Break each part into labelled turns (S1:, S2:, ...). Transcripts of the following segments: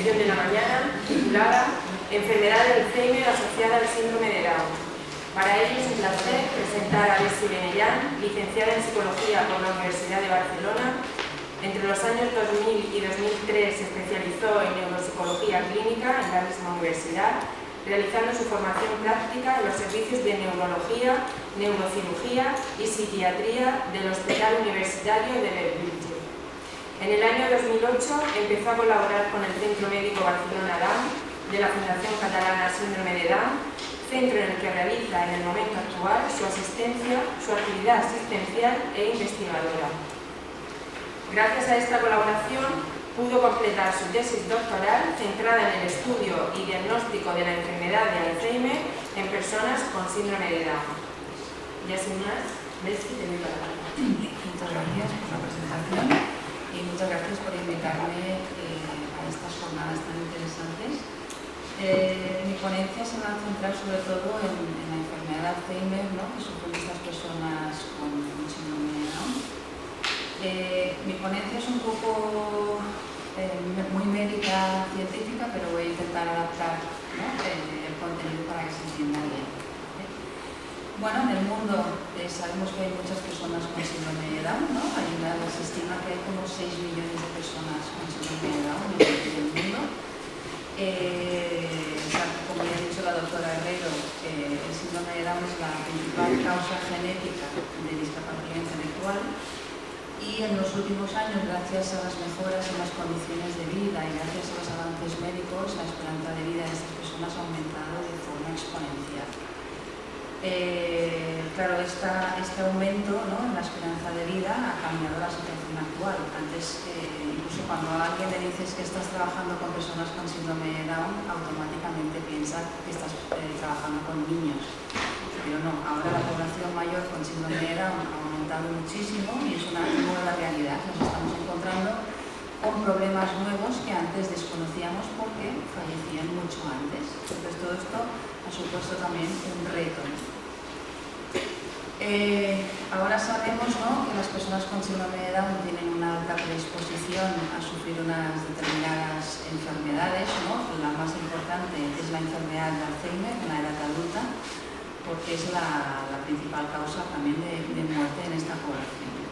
S1: edición de la mañana, titulada Enfermedad de Alzheimer asociada al síndrome de Down. Para ello es un placer presentar a Bessi Benellán, licenciada en Psicología por la Universidad de Barcelona. Entre los años 2000 y 2003 se especializó en neuropsicología clínica en la misma universidad, realizando su formación práctica en los servicios de neurología, neurocirugía y psiquiatría del Hospital Universitario de Bellvitge. En el año 2008 empezó a colaborar con el Centro Médico Barcelona Down de la Fundación Catalana Síndrome de Down, centro en el que realiza en el momento actual su asistencia, su actividad asistencial e investigadora. Gracias a esta colaboración pudo completar su tesis doctoral centrada en el estudio y diagnóstico de la enfermedad de Alzheimer en personas con síndrome de Down. Ya sin más, Bessi, te doy la palabra.
S2: Muchas gracias por la presentación y muchas gracias por invitarme a estas jornadas tan interesantes. Mi ponencia se va a centrar sobre todo en la enfermedad de Alzheimer, ¿no?, que sufren estas personas con síndrome de Down. Mi ponencia es un poco muy médica, científica, pero voy a intentar adaptar, ¿no?, el contenido para que se entienda bien. Bueno, en el mundo sabemos que hay muchas personas con síndrome de Down, ¿no? Se estima que hay como 6 millones de personas con síndrome de Down en el mundo. Como ya ha dicho la doctora Herrero, el síndrome de Down es la principal causa genética de discapacidad intelectual y en los últimos años, gracias a las mejoras en las condiciones de vida y gracias a los avances médicos, la esperanza de vida de estas personas ha aumentado de forma exponencial. Claro, este aumento, ¿no?, en la esperanza de vida ha cambiado la situación actual. Antes, incluso cuando a alguien le dices que estás trabajando con personas con síndrome de Down, automáticamente piensa que estás trabajando con niños. Pero no, ahora la población mayor con síndrome de Down ha aumentado muchísimo y es una nueva realidad. Nos estamos encontrando con problemas nuevos que antes desconocíamos porque fallecían mucho antes. Entonces todo esto ha supuesto también un reto. Ahora sabemos, ¿no?, que las personas con síndrome de Down tienen una alta predisposición a sufrir unas determinadas enfermedades, ¿no? La más importante es la enfermedad de Alzheimer en la edad adulta, porque es la principal causa también de muerte en esta población.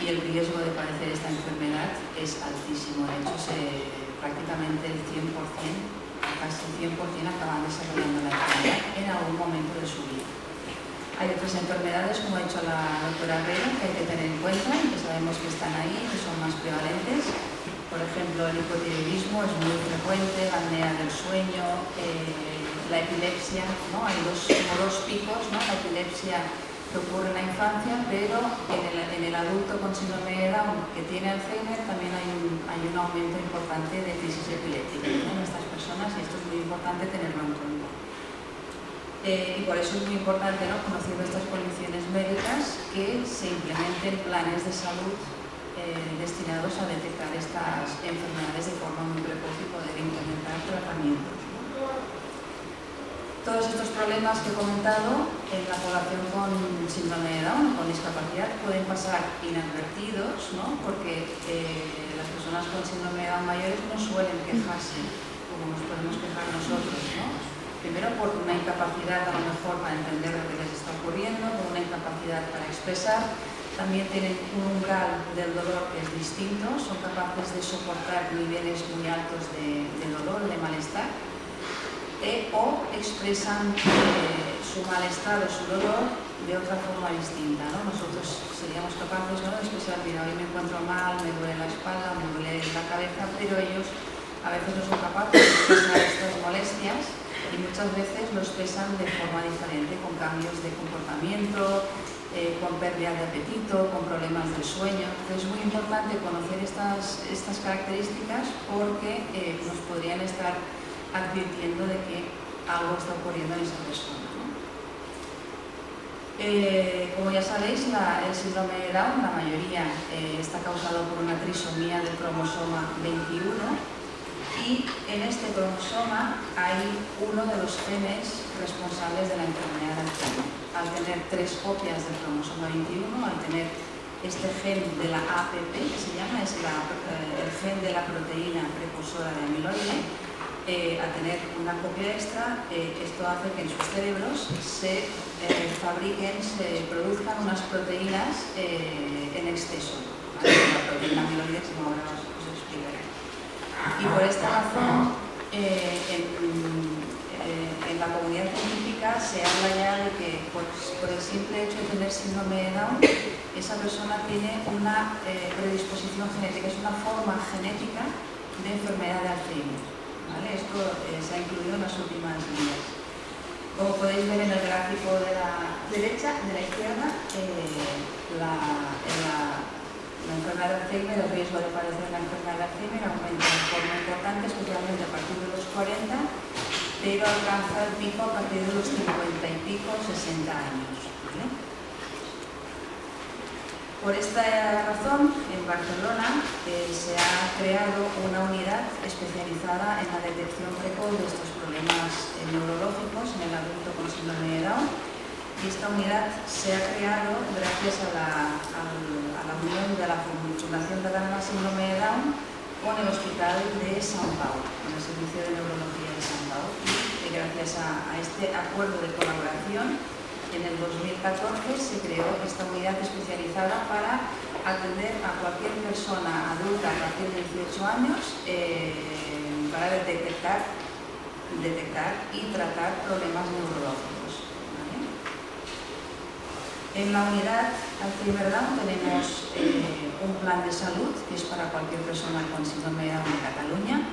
S2: Y el riesgo de padecer esta enfermedad es altísimo. De hecho, prácticamente el 100%, casi el 100% acaban desarrollando la enfermedad en algún momento de su vida. Hay otras enfermedades, como ha dicho la doctora Herrero, que hay que tener en cuenta y que sabemos que están ahí, que son más prevalentes. Por ejemplo, el hipotiroidismo es muy frecuente, la apnea del sueño, la epilepsia, ¿no? Hay como dos picos, ¿no? La epilepsia que ocurre en la infancia, pero en el adulto con síndrome de Down que tiene Alzheimer también hay un aumento importante de crisis epilépticas, ¿no?, en estas personas, y esto es muy importante tenerlo en cuenta. Y por eso es muy importante, ¿no?, conociendo estas condiciones médicas, que se implementen planes de salud destinados a detectar estas enfermedades de forma muy precoz y poder implementar tratamientos. Todos estos problemas que he comentado en la población con síndrome de Down, con discapacidad, pueden pasar inadvertidos, ¿no?, porque las personas con síndrome de Down mayores no suelen quejarse como nos podemos quejar nosotros, ¿no? Primero por una incapacidad a lo mejor para entender lo que les está ocurriendo, por una incapacidad para expresar. También tienen un umbral del dolor que es distinto, son capaces de soportar niveles muy altos de dolor, de malestar, o expresan su malestar o su dolor de otra forma distinta, ¿no? Nosotros seríamos capaces, ¿no?, de expresar, mira, hoy me encuentro mal, me duele la espalda, me duele la cabeza, pero ellos a veces no son capaces de expresar estas molestias y muchas veces lo expresan de forma diferente, con cambios de comportamiento, con pérdida de apetito, con problemas del sueño. Entonces es muy importante conocer estas características porque nos podrían estar advirtiendo de que algo está ocurriendo en esa persona, ¿no? Como ya sabéis, el síndrome de Down, la mayoría, está causado por una trisomía del cromosoma 21 y en este cromosoma hay uno de los genes responsables de la enfermedad de Alzheimer. Al tener 3 copias del cromosoma 21, al tener este gen de la APP, que se llama, es el gen de la proteína precursora de amiloide, a tener una copia extra, esto hace que en sus cerebros se produzcan unas proteínas en exceso, ¿vale? La proteína amiloide, como ahora os explicaré. Y por esta razón, en la comunidad científica se habla ya de que por el simple hecho de tener síndrome de Down, esa persona tiene una predisposición genética, es una forma genética de enfermedad de Alzheimer, ¿vale? Esto se ha incluido en las últimas guías. Como podéis ver en el gráfico de la derecha, de la izquierda, la enfermedad de Alzheimer, el riesgo de padecer la enfermedad de Alzheimer aumenta de forma importante, especialmente a partir de los 40, pero alcanza el pico a partir de los 50 y pico, 60 años. ¿Vale? Por esta razón, en Barcelona se ha creado una unidad especializada en la detección precoz de estos problemas neurológicos en el adulto con síndrome de Down. Y esta unidad se ha creado gracias a la unión de la Fundación Catalana Síndrome de Down con el Hospital de San Pau, con el Servicio de Neurología de San Pau. Y gracias a este acuerdo de colaboración, en el 2014 se creó esta unidad especializada para atender a cualquier persona adulta a partir de 18 años para detectar y tratar problemas neurológicos. ¿Vale? En la unidad Alzheimer Down tenemos un plan de salud que es para cualquier persona con síndrome de Down en Cataluña,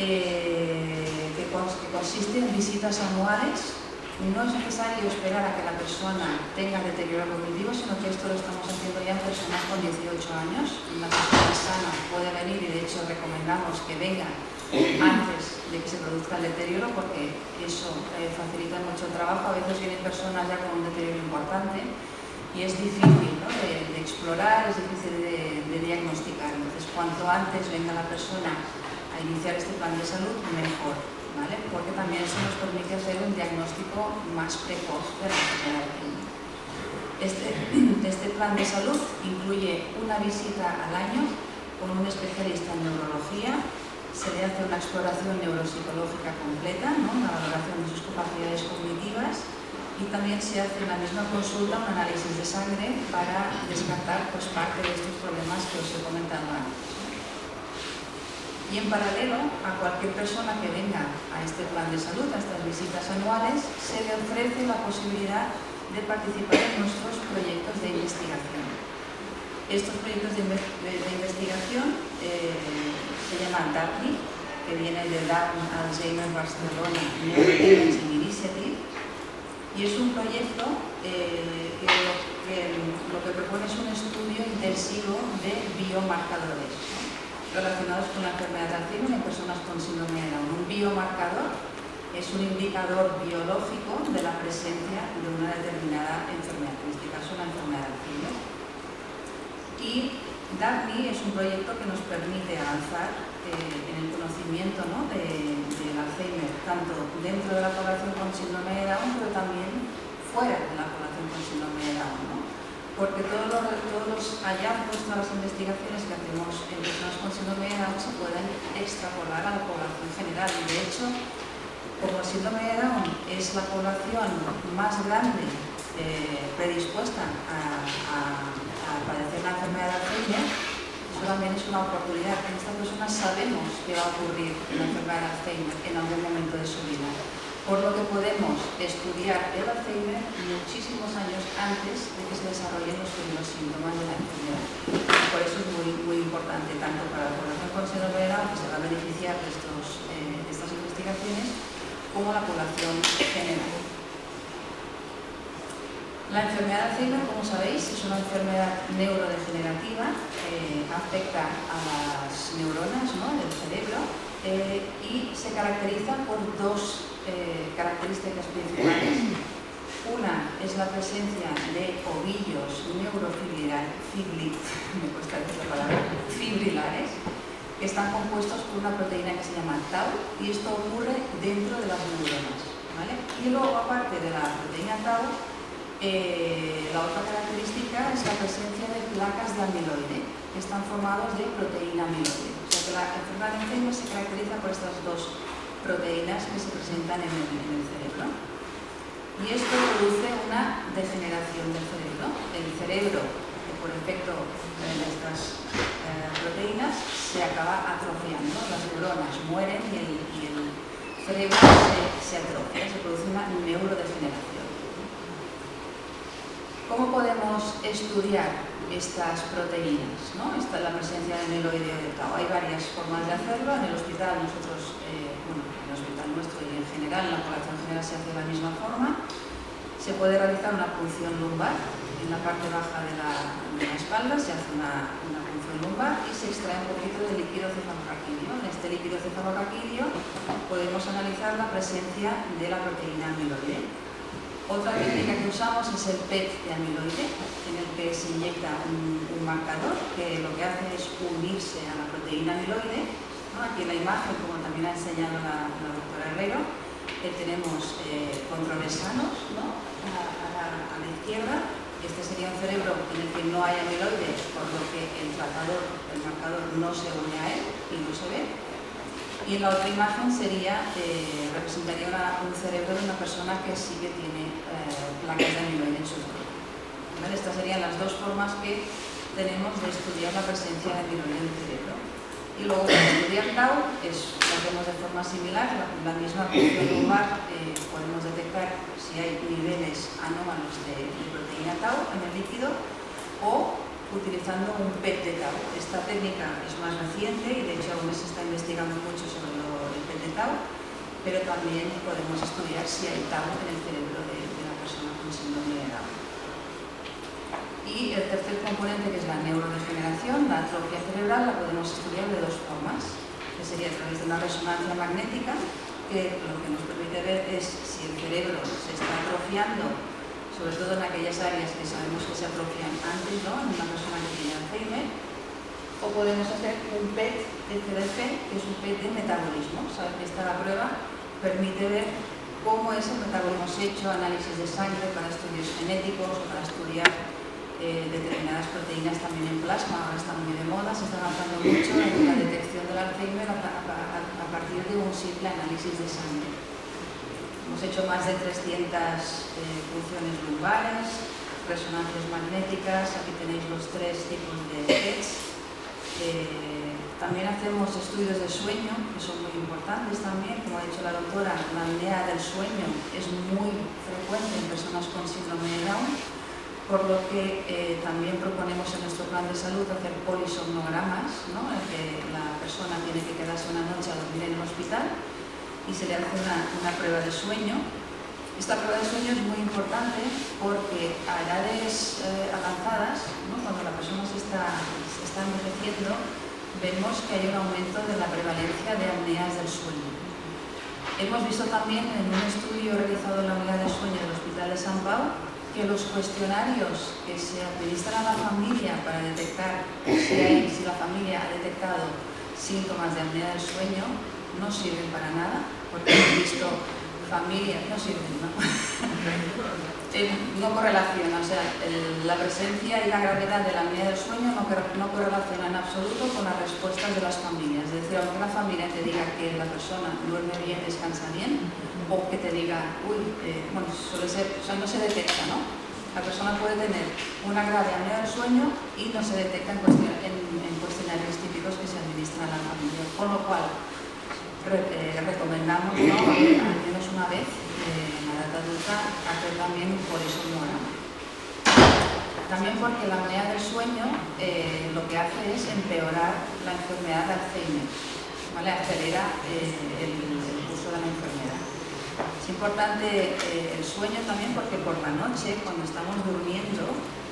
S2: que consiste en visitas anuales. No es necesario esperar a que la persona tenga deterioro cognitivo, sino que esto lo estamos haciendo ya en personas con 18 años. Una persona sana puede venir y de hecho recomendamos que venga antes de que se produzca el deterioro porque eso facilita mucho el trabajo. A veces vienen personas ya con un deterioro importante y es difícil, ¿no?, de explorar, es difícil de diagnosticar. Entonces, cuanto antes venga la persona a iniciar este plan de salud, mejor. ¿Vale? Porque también eso nos permite hacer un diagnóstico más precoz de la enfermedad de Alzheimer. Este plan de salud incluye una visita al año con un especialista en neurología, se le hace una exploración neuropsicológica completa, ¿no?, una valoración de sus capacidades cognitivas, y también se hace en la misma consulta un análisis de sangre para descartar pues, parte de estos problemas que os he comentado antes. Y en paralelo, a cualquier persona que venga a este plan de salud, a estas visitas anuales, se le ofrece la posibilidad de participar en nuestros proyectos de investigación. Estos proyectos de investigación se llaman DAPNI, que viene de Down Alzheimer Barcelona Neuroimaging Initiative, y es un proyecto que lo que propone es un estudio intensivo de biomarcadores, ¿no?, relacionados con la enfermedad de Alzheimer en personas con síndrome de Down. Un biomarcador es un indicador biológico de la presencia de una determinada enfermedad, en este caso la enfermedad de Alzheimer. Y DAPNI es un proyecto que nos permite avanzar en el conocimiento, ¿no?, del Alzheimer, tanto dentro de la población con síndrome de Down, pero también fuera de la población con síndrome de Down, ¿no? Porque todos los hallazgos, todas las investigaciones que hacemos en personas con síndrome de Down se pueden extrapolar a la población general. Y de hecho, como el síndrome de Down es la población más grande predispuesta a padecer la enfermedad de Alzheimer, eso también es una oportunidad. En estas personas sabemos que va a ocurrir la enfermedad de Alzheimer en algún momento de su vida, por lo que podemos estudiar el Alzheimer muchísimos años antes de que se desarrollen los primeros síntomas de la enfermedad. Por eso es muy importante, tanto para la población con síndrome de Down, que se va a beneficiar de estas investigaciones, como la población general. La enfermedad de Alzheimer, como sabéis, es una enfermedad neurodegenerativa, afecta a las neuronas, ¿no?, del cerebro, y se caracteriza por dos características principales. Una es la presencia de ovillos fibrilares, que están compuestos por una proteína que se llama tau, y esto ocurre dentro de las neuronas, ¿vale? Y luego, aparte de la proteína tau, la otra característica es la presencia de placas de amiloide, que están formadas de proteína amiloide. O sea que la enfermedad de Alzheimer se caracteriza por estas dos proteínas que se presentan en el cerebro. Y esto produce una degeneración del cerebro. El cerebro, por efecto de estas proteínas, se acaba atrofiando. Las neuronas mueren y el cerebro se atrofia, se produce una neurodegeneración. ¿Cómo podemos estudiar estas proteínas, ¿no? Esta es la presencia de amiloide o de tau. Hay varias formas de hacerlo. En el hospital nosotros, en el hospital nuestro y en general, en la población general se hace de la misma forma. Se puede realizar una punción lumbar en la parte baja de la espalda, se hace una punción lumbar y se extrae un poquito de líquido cefalorraquídeo. En este líquido cefalorraquídeo podemos analizar la presencia de la proteína amiloide. Otra técnica que usamos es el PET de amiloide, en el que se inyecta un marcador que lo que hace es unirse a la proteína amiloide, ¿no? Aquí en la imagen, como también ha enseñado la doctora Herrero, tenemos controles sanos, ¿no? a la izquierda. Este sería un cerebro en el que no hay amiloide, por lo que el marcador no se une a él y no se ve. Y en la otra imagen representaría un cerebro de una persona que sí que tiene placas de amiloide en su cerebro. ¿Vale? Estas serían las dos formas que tenemos de estudiar la presencia de amiloide en el cerebro. Y luego para estudiar tau lo hacemos de forma similar. La misma punción lumbar podemos detectar si hay niveles anómalos de proteína tau en el líquido o utilizando un PET de tau. Esta técnica es más reciente y de hecho aún se está investigando mucho sobre el PET de tau, pero también podemos estudiar si hay tau en el cerebro de la persona con síndrome de Down. Y el tercer componente, que es la neurodegeneración, la atrofia cerebral, la podemos estudiar de dos formas, que sería a través de una resonancia magnética, que lo que nos permite ver es si el cerebro se está atrofiando, sobre todo en aquellas áreas que sabemos que se atrofian antes, ¿no? En una persona que tiene Alzheimer, o podemos hacer un PET de CDC, que es un PET de metabolismo. Sabes que esta prueba permite ver cómo es el metabolismo. Hemos hecho análisis de sangre para estudios genéticos o para estudiar determinadas proteínas también en plasma. Ahora está muy de moda, se está avanzando mucho en la detección del Alzheimer a partir de un simple análisis de sangre. Hemos hecho más de 300 punciones lumbares, resonancias magnéticas. Aquí tenéis los tres tipos de PETs. También hacemos estudios de sueño, que son muy importantes también. Como ha dicho la doctora, la apnea del sueño es muy frecuente en personas con síndrome de Down, por lo que también proponemos en nuestro plan de salud hacer polisomnogramas, ¿no? En que la persona tiene que quedarse una noche a dormir en el hospital y se le hace una prueba de sueño. Esta prueba de sueño es muy importante porque a edades avanzadas, ¿no? Cuando la persona se está envejeciendo, vemos que hay un aumento de la prevalencia de apneas del sueño. Hemos visto también en un estudio realizado en la unidad de sueño del Hospital de San Pau que los cuestionarios que se administran a la familia para detectar si la familia ha detectado síntomas de apnea del sueño no sirven para nada, porque hemos visto familias, no sirven, ¿no? No correlaciona, o sea, la presencia y la gravedad de la apnea del sueño no correlaciona en absoluto con las respuestas de las familias. Es decir, aunque la familia te diga que la persona duerme bien, descansa bien, o que te diga, bueno, suele ser, o sea, no se detecta, ¿no? La persona puede tener una grave apnea del sueño y no se detecta en cuestionarios típicos que se administran a la familia, con lo cual recomendamos, ¿no? Al menos una vez en la edad adulta hacer también un polisomnograma. También porque la apnea del sueño lo que hace es empeorar la enfermedad de Alzheimer, ¿vale? Acelera el curso de la enfermedad. Es importante el sueño también porque por la noche, cuando estamos durmiendo,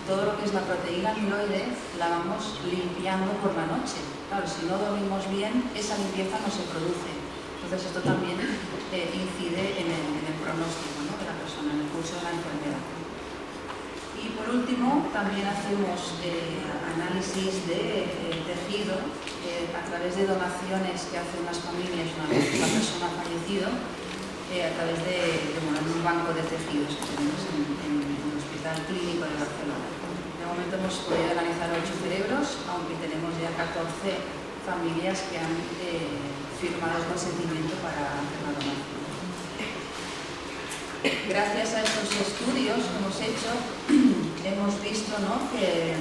S2: todo lo que es la proteína amiloide la vamos limpiando por la noche. Claro, si no dormimos bien, esa limpieza no se produce. Entonces esto también incide en el pronóstico, ¿no? De la persona, en el curso de la enfermedad. Y por último, también hacemos análisis de tejido a través de donaciones que hacen las familias una vez que la persona ha fallecido, a través de un banco de tejidos que tenemos en el Hospital Clínico de Barcelona. De momento hemos podido analizar 8 cerebros, aunque tenemos ya 14 familias que han firmado el consentimiento para hacer Gracias a estos estudios que hemos hecho, hemos visto, ¿no?, que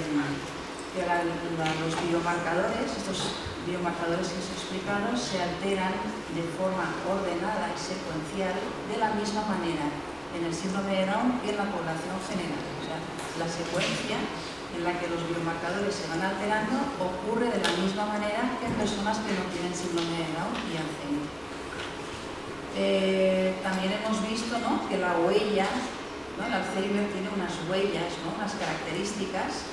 S2: los biomarcadores, estos biomarcadores que os he explicado, se alteran de forma ordenada y secuencial de la misma manera en el síndrome de Down y en la población general. O sea, la secuencia en la que los biomarcadores se van alterando ocurre de la misma manera que en personas que no tienen síndrome de Down y Alzheimer. También hemos visto, ¿no?, que la huella, ¿no?, el Alzheimer tiene unas huellas, ¿no?, unas características,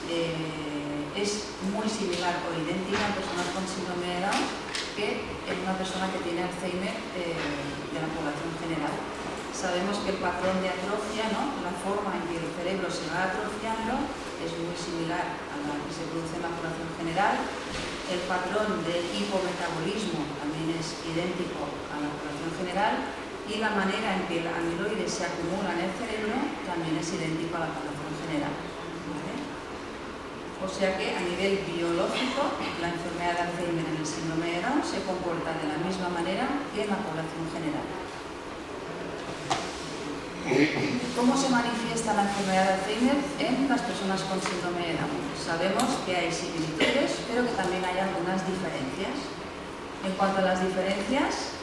S2: es muy similar o idéntica en personas con síndrome de Down que en una persona que tiene Alzheimer de la población general. Sabemos que el patrón de atrofia, ¿no?, la forma en que el cerebro se va atrofiando, es muy similar a la que se produce en la población general. El patrón de hipometabolismo también es idéntico a la población general y la manera en que el amiloide se acumula en el cerebro también es idéntico a la población general. ¿Vale? O sea que a nivel biológico, la enfermedad de Alzheimer en el síndrome de Down se comporta de la misma manera que en la población general. ¿Cómo se manifiesta la enfermedad de Alzheimer en las personas con síndrome de Down? Sabemos que hay similitudes, pero que también hay algunas diferencias. En cuanto a las diferencias,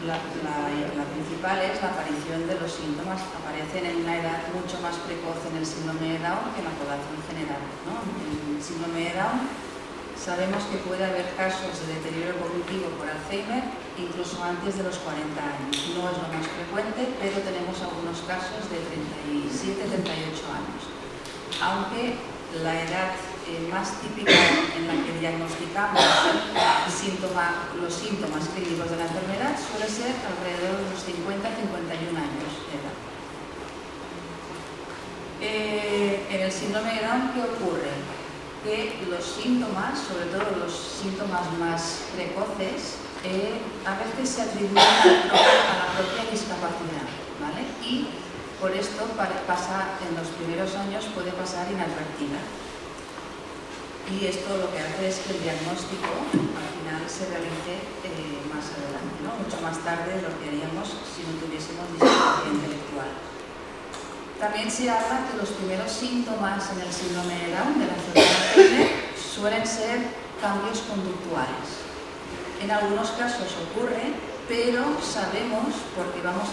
S2: la principal es la aparición de los síntomas. Aparecen en una edad mucho más precoz en el síndrome de Down que en la población general, ¿no? En el síndrome de Down sabemos que puede haber casos de deterioro cognitivo por Alzheimer incluso antes de los 40 años. No es lo más frecuente, pero tenemos algunos casos de 37-38 años. Aunque la edad más típica en la que diagnosticamos los síntomas clínicos de la enfermedad suele ser alrededor de los 50-51 años de edad. En el síndrome de Down, ¿qué ocurre? Que los síntomas, sobre todo los síntomas más precoces, a veces se atribuyen a la propia discapacidad, ¿vale? Y por esto pasa, en los primeros años puede pasar inadvertida. Y esto lo que hace es que el diagnóstico al final se realice más adelante, ¿no? Mucho más tarde de lo que haríamos si no tuviésemos discapacidad intelectual. También se habla que los primeros síntomas en el síndrome de Down, de la enfermedad de Alzheimer, suelen ser cambios conductuales. En algunos casos ocurre, pero sabemos, porque vamos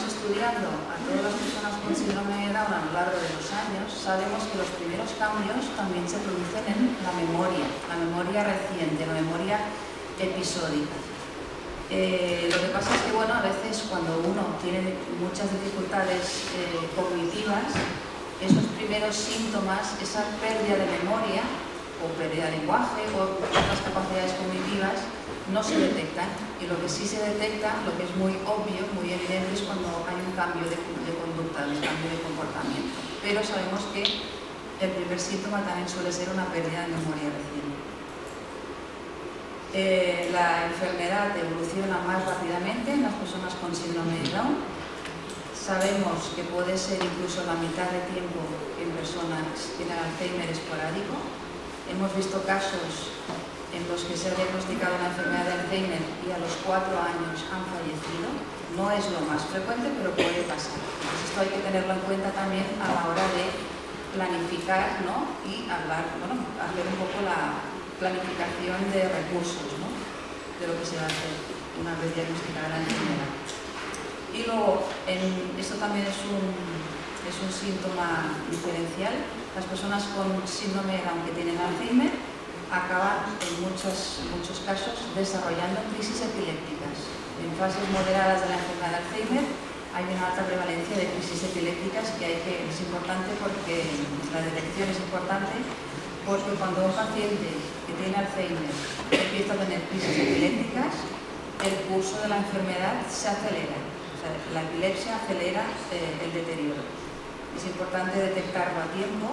S2: estudiando a todas las personas con síndrome de Down a lo largo de los años, sabemos que los primeros cambios también se producen en la memoria reciente, la memoria episódica. Lo que pasa es que, bueno, a veces cuando uno tiene muchas dificultades cognitivas, esos primeros síntomas, esa pérdida de memoria o pérdida de lenguaje o otras capacidades cognitivas no se detectan, y lo que sí se detecta, lo que es muy obvio, muy evidente, es cuando hay un cambio de conducta, un cambio de comportamiento. Pero sabemos que el primer síntoma también suele ser una pérdida de memoria reciente. La enfermedad evoluciona más rápidamente en las personas con síndrome de Down. Sabemos que puede ser incluso la mitad de tiempo en personas que tienen Alzheimer esporádico. Hemos visto casos en los que se ha diagnosticado la enfermedad de Alzheimer y a los 4 años han fallecido. No es lo más frecuente, pero puede pasar. Entonces esto hay que tenerlo en cuenta también a la hora de planificar, ¿no?, y hablar, bueno, hacer un poco la planificación de recursos, ¿no?, de lo que se va a hacer una vez diagnosticada la enfermedad. Y luego, esto también es un síntoma diferencial. Las personas con síndrome de Down que tienen Alzheimer acaban en muchos casos desarrollando crisis epilépticas. En fases moderadas de la enfermedad de Alzheimer hay una alta prevalencia de crisis epilépticas es importante porque la detección es importante, porque cuando un paciente que tiene Alzheimer empieza a tener crisis epilépticas, el curso de la enfermedad se acelera. O sea, la epilepsia acelera el deterioro. Es importante detectarlo a tiempo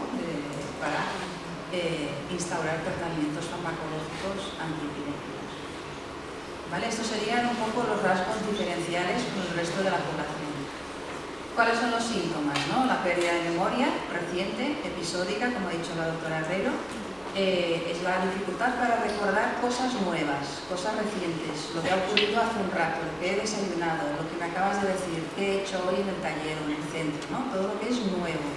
S2: para instaurar tratamientos farmacológicos antiepilépticos. ¿Vale? Estos serían un poco los rasgos diferenciales con el resto de la población. ¿Cuáles son los síntomas, ¿no? La pérdida de memoria reciente, episódica, como ha dicho la doctora Herrero. es la dificultad para recordar cosas nuevas, cosas recientes, lo que ha ocurrido hace un rato, lo que he desayunado, lo que me acabas de decir, qué he hecho hoy en el taller o en el centro, ¿no? Todo lo que es nuevo,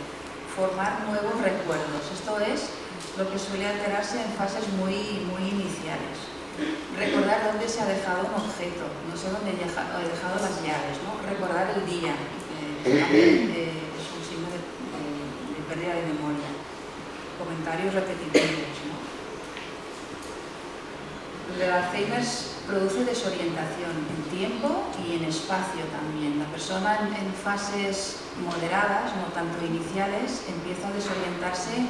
S2: formar nuevos recuerdos. Esto es lo que suele alterarse en fases muy iniciales. Recordar dónde se ha dejado un objeto, no sé dónde he dejado las llaves, ¿no? Recordar el día, también es un signo de pérdida de memoria. Comentarios repetitivos, ¿no? El Alzheimer produce desorientación en tiempo y en espacio también. La persona en fases moderadas, no tanto iniciales, empieza a desorientarse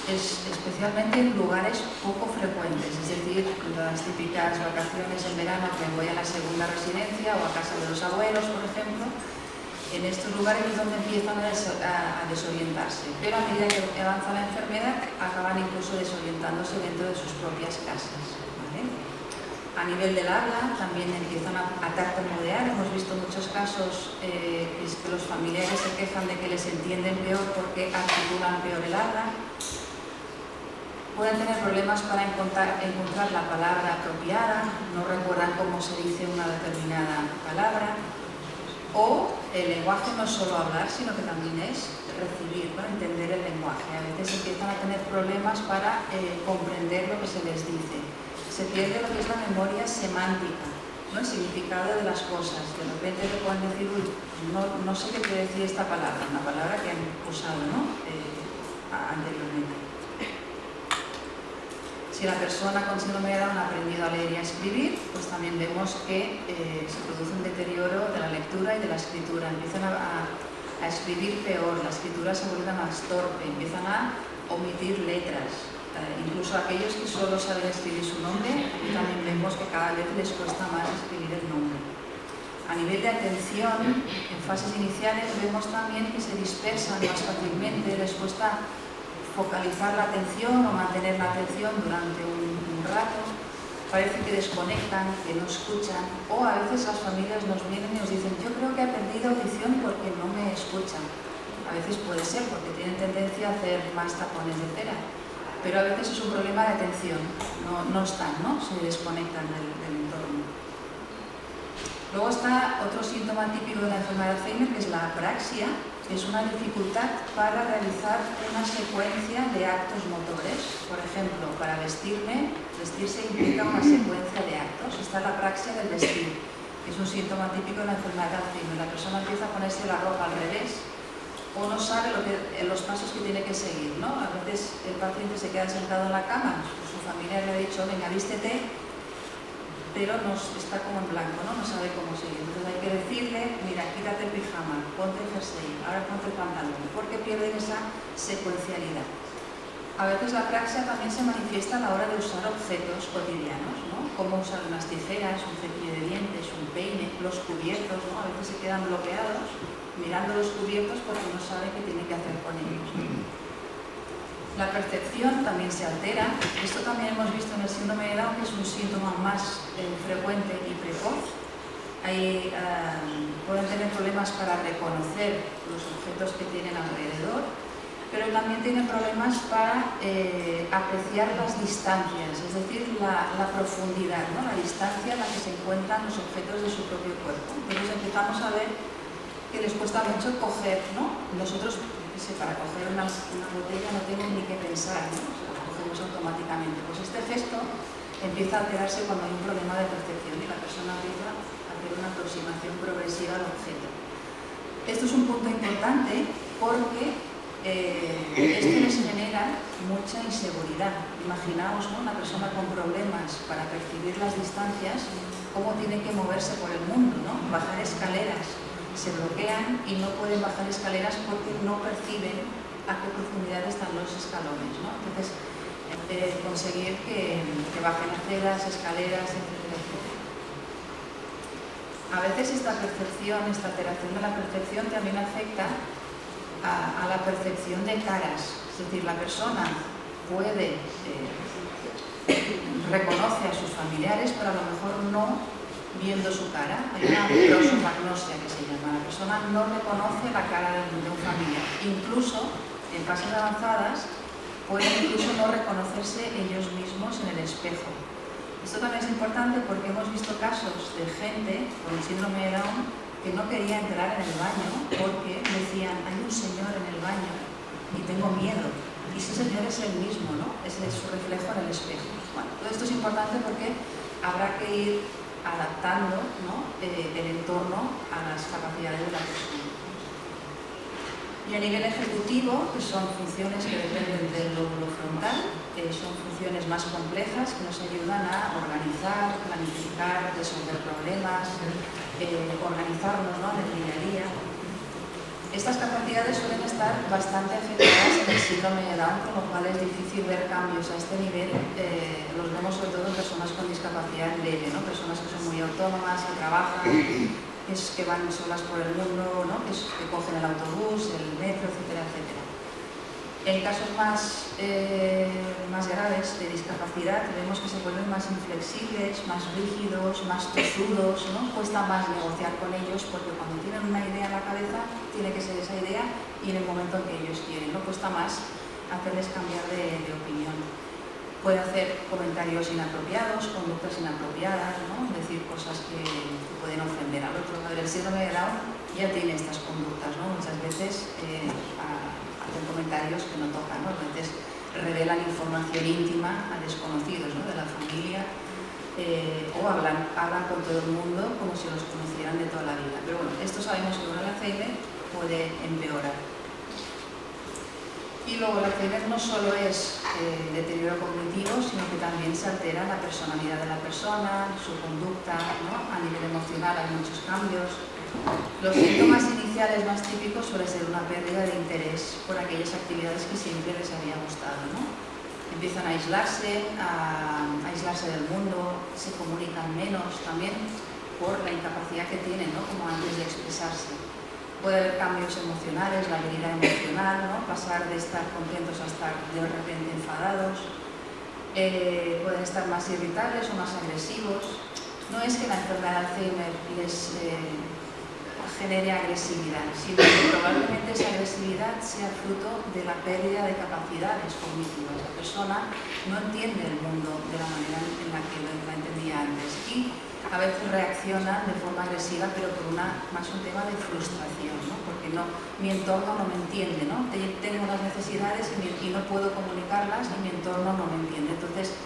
S2: especialmente en lugares poco frecuentes, es decir, las típicas vacaciones en verano que voy a la segunda residencia o a casa de los abuelos, por ejemplo. En estos lugares es donde empiezan a desorientarse, pero a medida que avanza la enfermedad acaban incluso desorientándose dentro de sus propias casas, ¿vale? A nivel del habla también empiezan a tartamudear. Hemos visto muchos casos que los familiares se quejan de que les entienden peor porque articulan peor el habla. Pueden tener problemas para encontrar la palabra apropiada, no recuerdan cómo se dice una determinada palabra. O el lenguaje no es solo hablar, sino que también es recibir, ¿no? Entender el lenguaje. A veces empiezan a tener problemas para comprender lo que se les dice. Se pierde lo que es la memoria semántica, ¿no? El significado de las cosas. De repente te pueden decir, uy, no sé qué quiere decir esta palabra, una palabra que han usado, ¿no? Anteriormente. Si la persona con síndrome de Down ha aprendido a leer y a escribir, pues también vemos que se produce un deterioro de la lectura y de la escritura. Empiezan a escribir peor, la escritura se vuelve más torpe, empiezan a omitir letras. Incluso aquellos que solo saben escribir su nombre, también vemos que cada vez les cuesta más escribir el nombre. A nivel de atención, en fases iniciales vemos también que se dispersan más fácilmente, les cuesta focalizar la atención o mantener la atención durante un rato, parece que desconectan, que no escuchan, o a veces las familias nos vienen y nos dicen, yo creo que he perdido audición porque no me escuchan. A veces puede ser porque tienen tendencia a hacer más tapones de cera, pero a veces es un problema de atención, no están, ¿no? Se desconectan del entorno. Luego está otro síntoma típico de la enfermedad de Alzheimer, que es la apraxia, que es una dificultad para realizar una secuencia de actos motores. Por ejemplo, para vestirse implica una secuencia de actos. Está la apraxia del vestir, que es un síntoma típico de la enfermedad de Alzheimer. La persona empieza a ponerse la ropa al revés o no sabe los pasos que tiene que seguir, ¿no? A veces el paciente se queda sentado en la cama, su familia le ha dicho, venga, vístete, pero está como en blanco, ¿no? No sabe cómo seguir. Entonces hay que decirle, mira, quítate el pijama, ponte el jersey, ahora ponte el pantalón, porque pierden esa secuencialidad. A veces la apraxia también se manifiesta a la hora de usar objetos cotidianos, ¿no? Cómo usar unas tijeras, un cepillo de dientes, un peine, los cubiertos, ¿no? A veces se quedan bloqueados mirando los cubiertos porque no sabe qué tiene que hacer con ellos. La percepción también se altera. Esto también hemos visto en el síndrome de Down, que es un síntoma más frecuente y precoz. Pueden tener problemas para reconocer los objetos que tienen alrededor, pero también tienen problemas para apreciar las distancias, es decir, la profundidad, ¿no? La distancia en la que se encuentran los objetos de su propio cuerpo. Entonces empezamos a ver que les cuesta mucho coger, ¿no? Nosotros, para coger una botella no tienen ni que pensar, ¿no? O sea, la cogemos automáticamente. Pues este gesto empieza a alterarse cuando hay un problema de percepción y la persona empieza a hacer una aproximación progresiva al objeto. Esto es un punto importante porque esto les genera mucha inseguridad. Imaginaos, ¿no? Una persona con problemas para percibir las distancias, cómo tiene que moverse por el mundo, ¿no? Bajar escaleras. Se bloquean y no pueden bajar escaleras porque no perciben a qué profundidad están los escalones, ¿no? Entonces, conseguir que bajen aceras, escaleras, etcétera, etcétera. A veces esta alteración de la percepción también afecta a la percepción de caras, es decir, la persona reconoce a sus familiares, pero a lo mejor no viendo su cara. Hay una prosopagnosia que se llama. La persona no reconoce la cara de un familiar. Incluso en fases avanzadas pueden incluso no reconocerse ellos mismos en el espejo. Esto también es importante porque hemos visto casos de gente con el síndrome de Down que no quería entrar en el baño porque decían, hay un señor en el baño y tengo miedo. Y ese señor es el mismo, ¿no? Es su reflejo en el espejo. Bueno, todo esto es importante porque habrá que ir adaptando, ¿no?, el entorno a las capacidades de la persona. Y a nivel ejecutivo, que son funciones que dependen del lóbulo frontal, son funciones más complejas que nos ayudan a organizar, planificar, resolver problemas, organizarnos, ¿no?, en el día a día. Estas capacidades suelen estar bastante afectadas en el síndrome de Down, con lo cual es difícil ver cambios a este nivel. Los vemos sobre todo en personas con discapacidad leve, ¿no?, personas que son muy autónomas, que trabajan, que van solas por el mundo, ¿no?, que cogen el autobús, el metro, etcétera, etcétera. En casos más graves de discapacidad vemos que se vuelven más inflexibles, más rígidos, más tosudos, ¿no? Cuesta más negociar con ellos porque cuando tienen una idea en la cabeza tiene que ser esa idea y en el momento en que ellos quieren, ¿no? Cuesta más hacerles cambiar de opinión. Puede hacer comentarios inapropiados, conductas inapropiadas, ¿no?, decir cosas que pueden ofender al otro. El síndrome de Down ya tiene estas conductas, ¿no? Muchas veces hacen comentarios que no tocan, ¿no? A veces revelan información íntima a desconocidos, ¿no?, de la familia, o hablan con todo el mundo como si los conocieran de toda la vida. Pero bueno, esto sabemos que con el Alzheimer puede empeorar. Y luego el Alzheimer no solo es deterioro cognitivo, sino que también se altera la personalidad de la persona, su conducta, ¿no? A nivel emocional hay muchos cambios. Los síntomas iniciales más típicos suele ser una pérdida de interés por aquellas actividades que siempre les había gustado, ¿no? Empiezan a aislarse del mundo, se comunican menos también por la incapacidad que tienen, ¿no?, como antes de expresarse. Puede haber cambios emocionales, la habilidad emocional, ¿no?, pasar de estar contentos a estar de repente enfadados. Pueden estar más irritables o más agresivos. No es que la enfermedad de Alzheimer les genere agresividad, sino que probablemente esa agresividad sea fruto de la pérdida de capacidades cognitivas. La persona no entiende el mundo de la manera en la que la entendía antes y a veces reacciona de forma agresiva, pero por más un tema de frustración, ¿no?, porque mi entorno no me entiende, ¿no? Tengo unas necesidades y no puedo comunicarlas y mi entorno no me entiende. Entonces,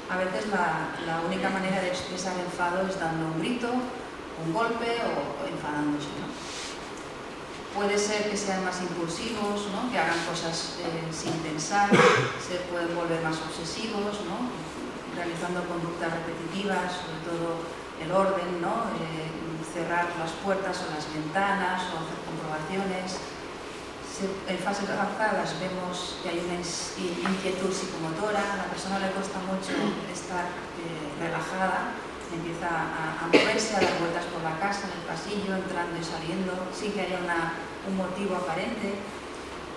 S2: a veces la única manera de expresar enfado es dando un grito, un golpe o enfadándose, ¿no? Puede ser que sean más impulsivos, ¿no?, que hagan cosas sin pensar, se pueden volver más obsesivos, ¿no?, realizando conductas repetitivas, sobre todo el orden, ¿no?, cerrar las puertas o las ventanas o hacer comprobaciones. En fases avanzadas vemos que hay una inquietud psicomotora, a la persona le cuesta mucho estar relajada, empieza a moverse, a dar vueltas por la casa, en el pasillo, entrando y saliendo, sin que haya un motivo aparente.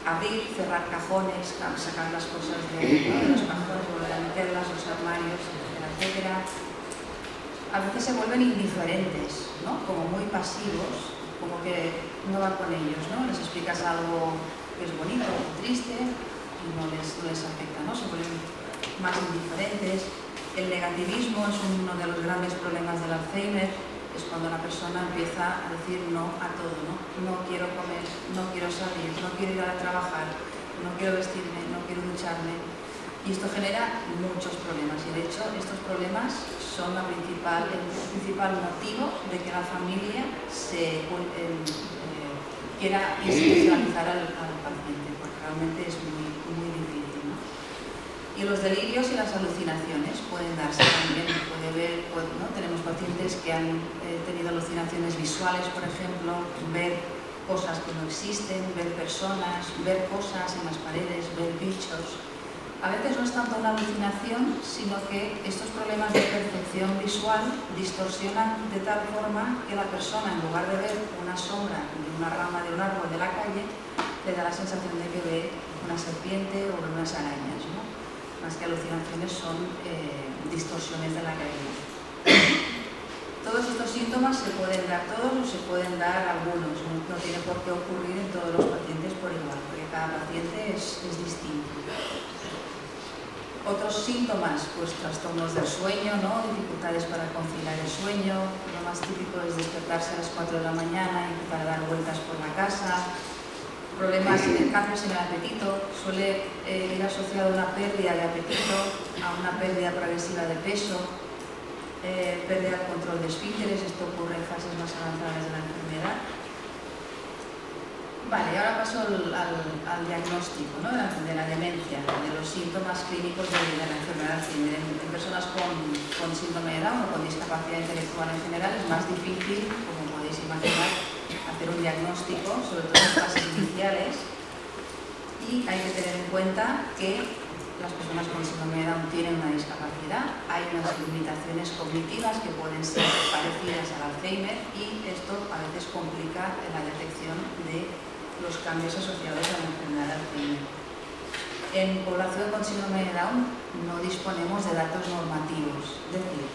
S2: Abrir, cerrar cajones, sacar las cosas de los cajones, volver a meterlas, los armarios, etcétera, etcétera. A veces se vuelven indiferentes, ¿no?, como muy pasivos, como que no va con ellos, ¿no? Les explicas algo que es bonito o triste y no les afecta, ¿no? Se vuelven más indiferentes. El negativismo es uno de los grandes problemas del Alzheimer. Es cuando la persona empieza a decir no a todo, ¿no? No quiero comer, no quiero salir, no quiero ir a trabajar, no quiero vestirme, no quiero ducharme. Y esto genera muchos problemas y de hecho estos problemas son el principal motivo de que la familia quiera institucionalizar al paciente, porque realmente es muy difícil, ¿no? Y los delirios y las alucinaciones pueden darse también, ¿no? Tenemos pacientes que han tenido alucinaciones visuales, por ejemplo, ver cosas que no existen, ver personas, ver cosas en las paredes, ver bichos. A veces no es tanto una alucinación, sino que estos problemas de percepción visual distorsionan de tal forma que la persona, en lugar de ver una sombra de una rama de un árbol de la calle, le da la sensación de que ve una serpiente o unas arañas, ¿no? Más que alucinaciones son distorsiones de la realidad. Todos estos síntomas se pueden dar todos o se pueden dar algunos, no tiene por qué ocurrir en todos los pacientes por igual, porque cada paciente es distinto. Otros síntomas, pues trastornos del sueño, ¿no? Dificultades para conciliar el sueño. Lo más típico es despertarse a las 4 de la mañana y empezar a dar vueltas por la casa. Problemas en cambios en el apetito. Suele ir asociado a una pérdida de apetito, a una pérdida progresiva de peso, pérdida del control de esfínteres. Esto ocurre en fases más avanzadas de la enfermedad. Vale, ahora paso al diagnóstico, ¿no? de la demencia, de los síntomas clínicos de la enfermedad de Alzheimer. En personas con síndrome de Down o con discapacidad intelectual en general es más difícil, como podéis imaginar, hacer un diagnóstico, sobre todo en fases iniciales, y hay que tener en cuenta que las personas con síndrome de Down tienen una discapacidad, hay unas limitaciones cognitivas que pueden ser parecidas al Alzheimer y esto a veces complica la detección de los cambios asociados a la enfermedad de Alzheimer. En población con síndrome de Down no disponemos de datos normativos, es decir,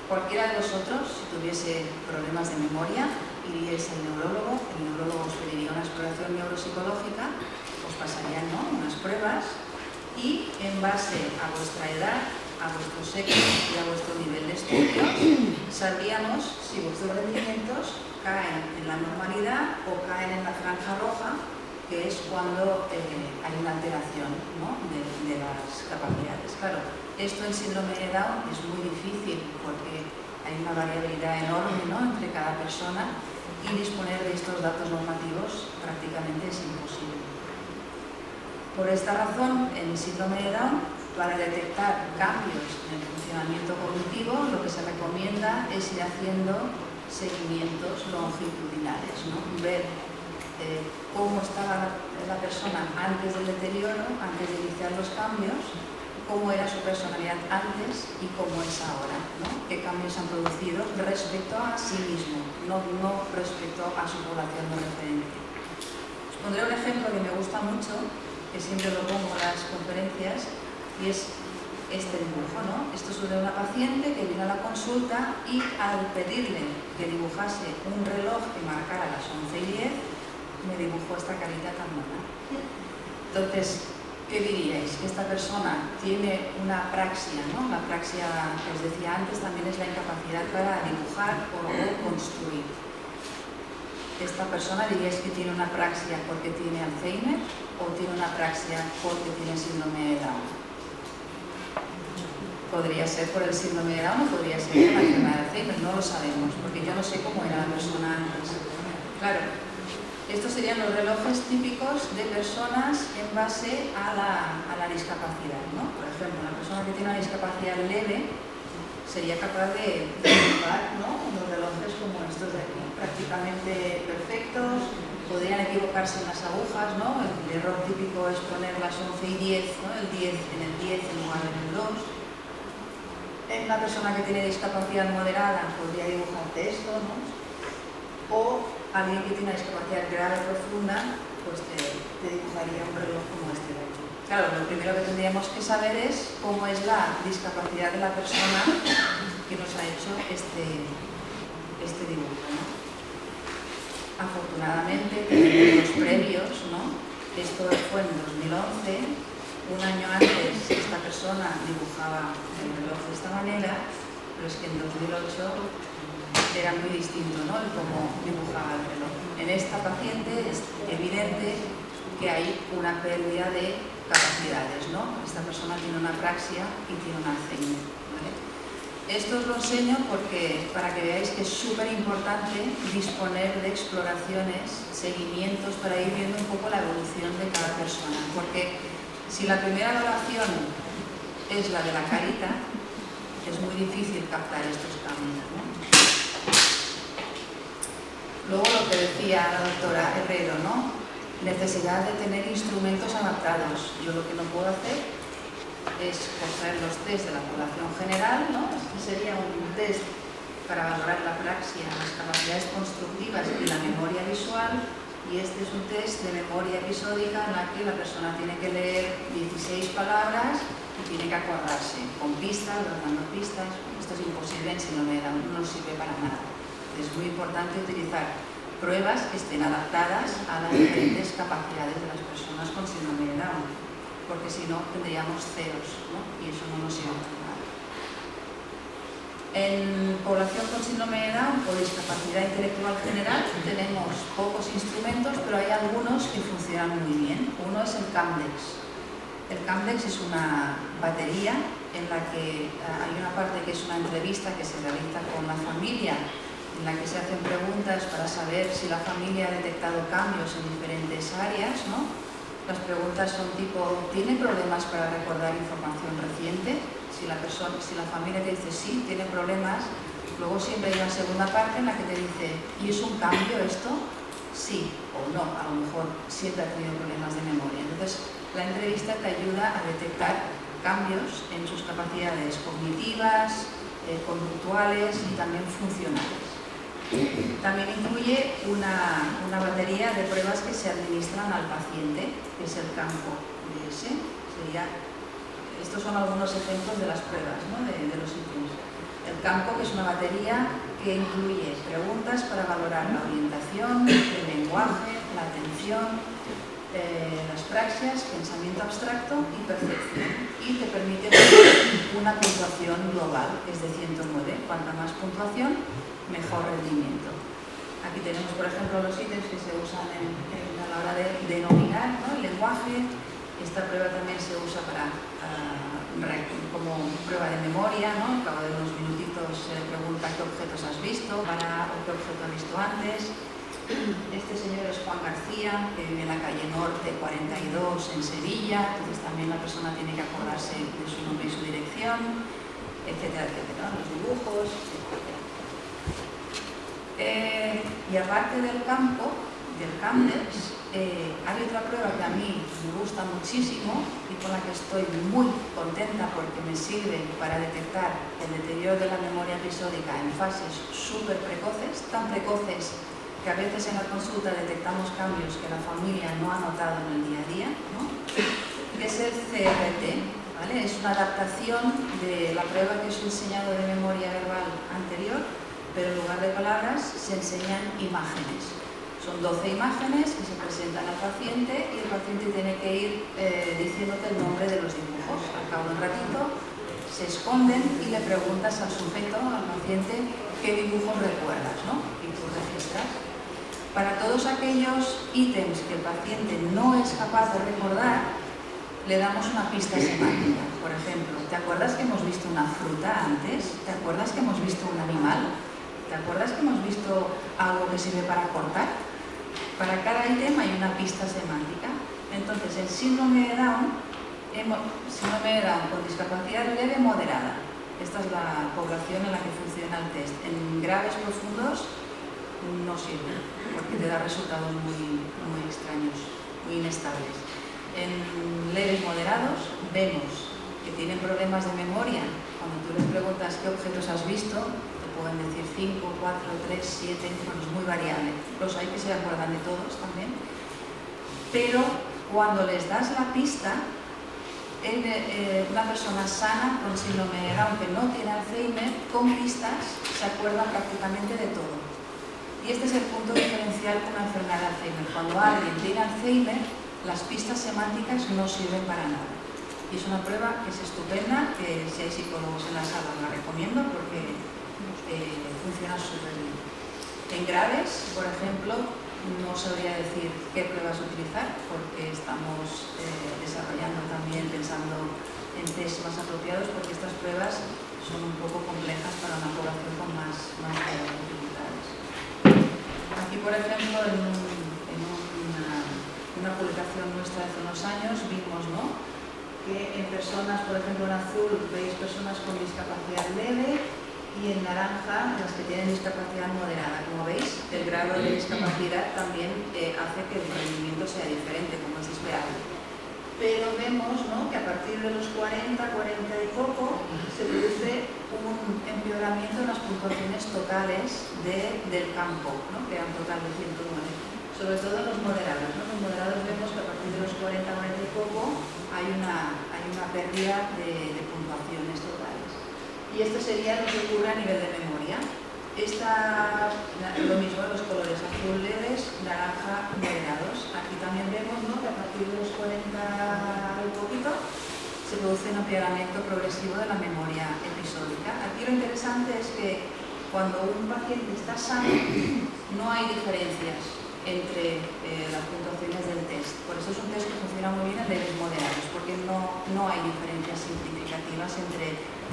S2: cualquiera de vosotros, si tuviese problemas de memoria, iríais al neurólogo, el neurólogo os pediría una exploración neuropsicológica, os pasarían, ¿no?, unas pruebas y en base a vuestra edad, a vuestro sexo y a vuestro nivel de estudios, sabríamos si vuestros rendimientos caen en la normalidad o caen en la franja roja, que es cuando hay una alteración, ¿no?, de las capacidades. Claro, esto en síndrome de Down es muy difícil porque hay una variabilidad enorme, ¿no?, entre cada persona y disponer de estos datos normativos prácticamente es imposible. Por esta razón, en síndrome de Down, para detectar cambios en el funcionamiento cognitivo, lo que se recomienda es ir haciendo seguimientos longitudinales, ¿no? Ver cómo estaba la persona antes del deterioro, antes de iniciar los cambios, cómo era su personalidad antes y cómo es ahora, ¿no? Qué cambios han producido respecto a sí mismo, no respecto a su población de referencia. Os pondré un ejemplo que me gusta mucho, que siempre lo pongo en las conferencias, y es este dibujo, ¿no? Esto es de una paciente que vino a la consulta y al pedirle que dibujase un reloj que marcara las 11:10, me dibujó esta carita tan mona. Entonces, ¿qué diríais? Que esta persona tiene una apraxia, ¿no? La apraxia que os decía antes también es la incapacidad para dibujar o construir. Esta persona diríais que tiene una apraxia porque tiene Alzheimer o tiene una apraxia porque tiene síndrome de Down. Podría ser por el síndrome de Down o podría ser por la enfermedad de Alzheimer, no lo sabemos, porque yo no sé cómo era la persona antes. Claro, estos serían los relojes típicos de personas en base a la discapacidad, ¿no? Por ejemplo, una persona que tiene una discapacidad leve sería capaz de dibujar, ¿no?, unos relojes como estos de aquí, prácticamente perfectos, podrían equivocarse en las agujas, ¿no? El error típico es poner las 11:10, ¿no?, el 10 en el 10 en lugar de en el 2. Una persona que tiene discapacidad moderada podría dibujarte esto, ¿no? O alguien que tiene una discapacidad grave profunda, pues te dibujaría un reloj como este de aquí. Claro, lo primero que tendríamos que saber es cómo es la discapacidad de la persona que nos ha hecho este dibujo, ¿no? Afortunadamente, tenemos los previos, ¿no? Esto fue en 2011. Un año antes esta persona dibujaba el reloj de esta manera, pero es que en 2008 era muy distinto, ¿no?, el cómo dibujaba el reloj. En esta paciente es evidente que hay una pérdida de capacidades, ¿no? Esta persona tiene una apraxia y tiene un Alzheimer, ¿vale? Esto os lo enseño porque, para que veáis que es súper importante disponer de exploraciones, seguimientos, para ir viendo un poco la evolución de cada persona, porque si la primera evaluación es la de la carita, es muy difícil captar estos cambios, ¿no? Luego lo que decía la doctora Herrero, ¿no?, necesidad de tener instrumentos adaptados. Yo lo que no puedo hacer es coger los test de la población general, ¿no? Este sería un test para valorar la apraxia, las capacidades constructivas y la memoria visual. Y este es un test de memoria episódica en la que la persona tiene que leer 16 palabras y tiene que acordarse, con pistas, dando pistas. Esto es imposible en síndrome de Down, no sirve para nada. Es muy importante utilizar pruebas que estén adaptadas a las diferentes capacidades de las personas con síndrome de Down. porque si no tendríamos ceros, ¿no? Y eso no nos lleva a nada. En población con síndrome de Down o discapacidad intelectual general tenemos pocos instrumentos, pero hay algunos que funcionan muy bien. Uno es el Camdex. El Camdex es una batería en la que hay una parte que es una entrevista que se realiza con la familia, en la que se hacen preguntas para saber si la familia ha detectado cambios en diferentes áreas, ¿no? Las preguntas son tipo, ¿tiene problemas para recordar información reciente? Si la familia te dice sí, tiene problemas, luego siempre hay una segunda parte en la que te dice, ¿y es un cambio esto? Sí o no, a lo mejor siempre ha tenido problemas de memoria. Entonces, la entrevista te ayuda a detectar cambios en sus capacidades cognitivas, conductuales y también funcionales. También incluye una batería de pruebas que se administran al paciente, que es el campo DS. Estos son algunos ejemplos de las pruebas, ¿no? de los ítems. El campo, que es una batería que incluye preguntas para valorar la orientación, el lenguaje, la atención, las praxias, pensamiento abstracto y percepción. Y te permite una puntuación global, que es de 109. Cuanta más puntuación, mejor rendimiento. Aquí tenemos, por ejemplo, los ítems que se usan a la hora de denominar, ¿no? El lenguaje. Esta prueba también se usa como prueba de memoria, ¿no? Al cabo de unos minutitos se le pregunta qué objetos has visto o qué objeto has visto antes. Este señor es Juan García, que vive en la calle Norte 42 en Sevilla, entonces también la persona tiene que acordarse de su nombre y su dirección, etcétera, etcétera, los dibujos, etcétera. Y aparte del campo, del Camdex, hay otra prueba que a mí me gusta muchísimo y con la que estoy muy contenta porque me sirve para detectar el deterioro de la memoria episódica en fases súper precoces, tan precoces que a veces en la consulta detectamos cambios que la familia no ha notado en el día a día, ¿no? Que es el CRT, ¿vale? Es una adaptación de la prueba que os he enseñado de memoria verbal anterior, pero en lugar de palabras se enseñan imágenes. Son 12 imágenes que se presentan al paciente y el paciente tiene que ir diciéndote el nombre de los dibujos. Al cabo de un ratito se esconden y le preguntas al sujeto, al paciente, qué dibujos recuerdas, ¿no? Y tú registras. Para todos aquellos ítems que el paciente no es capaz de recordar, le damos una pista semántica. Por ejemplo, ¿te acuerdas que hemos visto una fruta antes? ¿Te acuerdas que hemos visto un animal? ¿Te acuerdas que hemos visto algo que sirve para cortar? Para cada ítem hay una pista semántica. Entonces, el síndrome de Down con discapacidad leve moderada. Esta es la población en la que funciona el test. En graves profundos no sirve, porque te da resultados muy extraños, muy inestables. En leves moderados vemos que tienen problemas de memoria. Cuando tú les preguntas qué objetos has visto, pueden decir 5, 4, 3, 7, bueno, es muy variable. Los hay que se acuerdan de todos también. Pero cuando les das la pista, una persona sana con síndrome de Down que no tiene Alzheimer, con pistas se acuerda prácticamente de todo. Y este es el punto diferencial con la enfermedad de Alzheimer. Cuando alguien tiene Alzheimer, las pistas semánticas no sirven para nada. Y es una prueba que es estupenda, que si hay psicólogos en la sala la recomiendo porque funciona súper bien. En graves, por ejemplo, no sabría decir qué pruebas utilizar porque estamos desarrollando también, pensando en test más apropiados, porque estas pruebas son un poco complejas para una población con más dificultades. Aquí, por ejemplo, en una publicación nuestra de hace unos años vimos, ¿no?, que en personas, por ejemplo en azul, veis personas con discapacidad leve, y en naranja las que tienen discapacidad moderada. Como veis, el grado de discapacidad también hace que el rendimiento sea diferente, como es esperable. Pero vemos, ¿no?, que a partir de los 40 y poco se produce un empeoramiento en las puntuaciones totales del campo, ¿no?, que era un total de 109. Sobre todo en los moderados, ¿no? Los moderados vemos que a partir de los 40 y poco hay una pérdida de puntuaciones totales. Y esto sería lo que ocurre a nivel de memoria. Lo mismo de los colores azul leves, naranja moderados. Aquí también vemos, ¿no?, que a partir de los 40 y poquito produce un empeoramiento progresivo de la memoria episódica. Aquí lo interesante es que cuando un paciente está sano no hay diferencias entre las puntuaciones del test. Por eso es un test que funciona muy bien en leves moderados, porque no hay diferencias significativas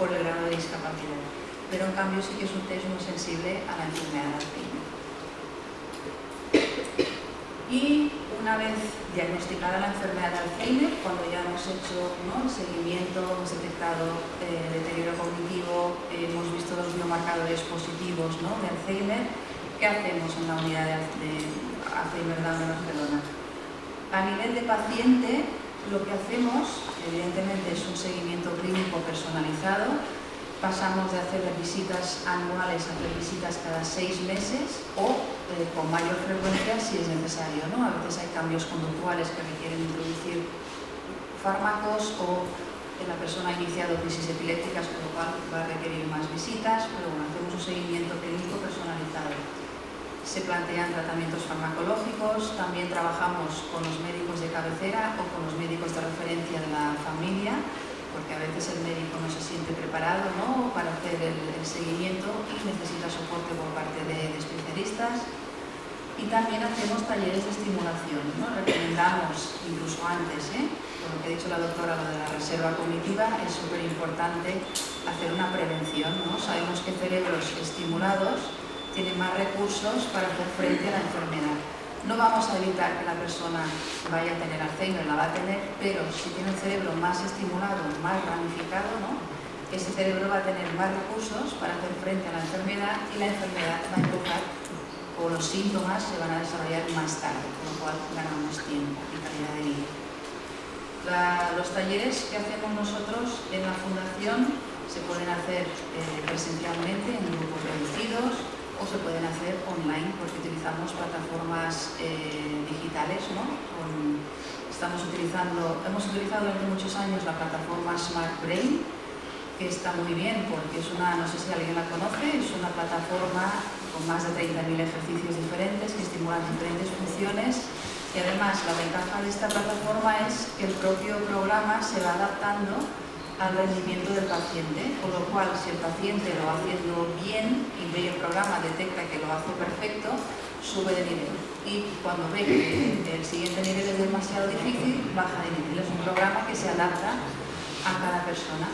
S2: por el grado de discapacidad. Pero en cambio sí que es un test muy sensible a la enfermedad de Alzheimer. Y una vez diagnosticada la enfermedad de Alzheimer, cuando ya hemos hecho el seguimiento, hemos detectado deterioro cognitivo, hemos visto los biomarcadores positivos de Alzheimer, ¿qué hacemos en la unidad de Alzheimer Down de Barcelona? A nivel de paciente, lo que hacemos, evidentemente, es un seguimiento clínico personalizado. Pasamos de hacer visitas anuales a hacer visitas cada 6 meses o con mayor frecuencia si es necesario, ¿no? A veces hay cambios conductuales que requieren introducir fármacos o la persona ha iniciado crisis epilépticas, con lo cual va a requerir más visitas, pero bueno, hacemos un seguimiento clínico personalizado. Se plantean tratamientos farmacológicos, también trabajamos con los médicos de cabecera o con los médicos de referencia de la familia, porque a veces el médico no se siente preparado, ¿no?, para hacer el seguimiento y necesita soporte por parte de especialistas. Y también hacemos talleres de estimulación, ¿no? Recomendamos, incluso antes, por lo que ha dicho la doctora, lo de la reserva cognitiva, es súper importante hacer una prevención, ¿no? Sabemos que cerebros estimulados tienen más recursos para hacer frente a la enfermedad. No vamos a evitar que la persona vaya a tener Alzheimer, la va a tener, pero si tiene el cerebro más estimulado, más ramificado, ¿no?, ese cerebro va a tener más recursos para hacer frente a la enfermedad y la enfermedad va a empezar, o los síntomas se van a desarrollar más tarde, con lo cual ganamos tiempo y calidad de vida. Los talleres que hacemos nosotros en la Fundación se pueden hacer presencialmente en grupos reducidos, o se pueden hacer online porque utilizamos plataformas digitales, ¿no? Hemos utilizado durante muchos años la plataforma Smart Brain, que está muy bien porque es una, no sé si alguien la conoce, es una plataforma con más de 30.000 ejercicios diferentes que estimulan diferentes funciones y además la ventaja de esta plataforma es que el propio programa se va adaptando al rendimiento del paciente, con lo cual si el paciente lo va haciendo bien y ve el programa, detecta que lo hace perfecto, sube de nivel. Y cuando ve que el siguiente nivel es demasiado difícil, baja de nivel. Es un programa que se adapta a cada persona.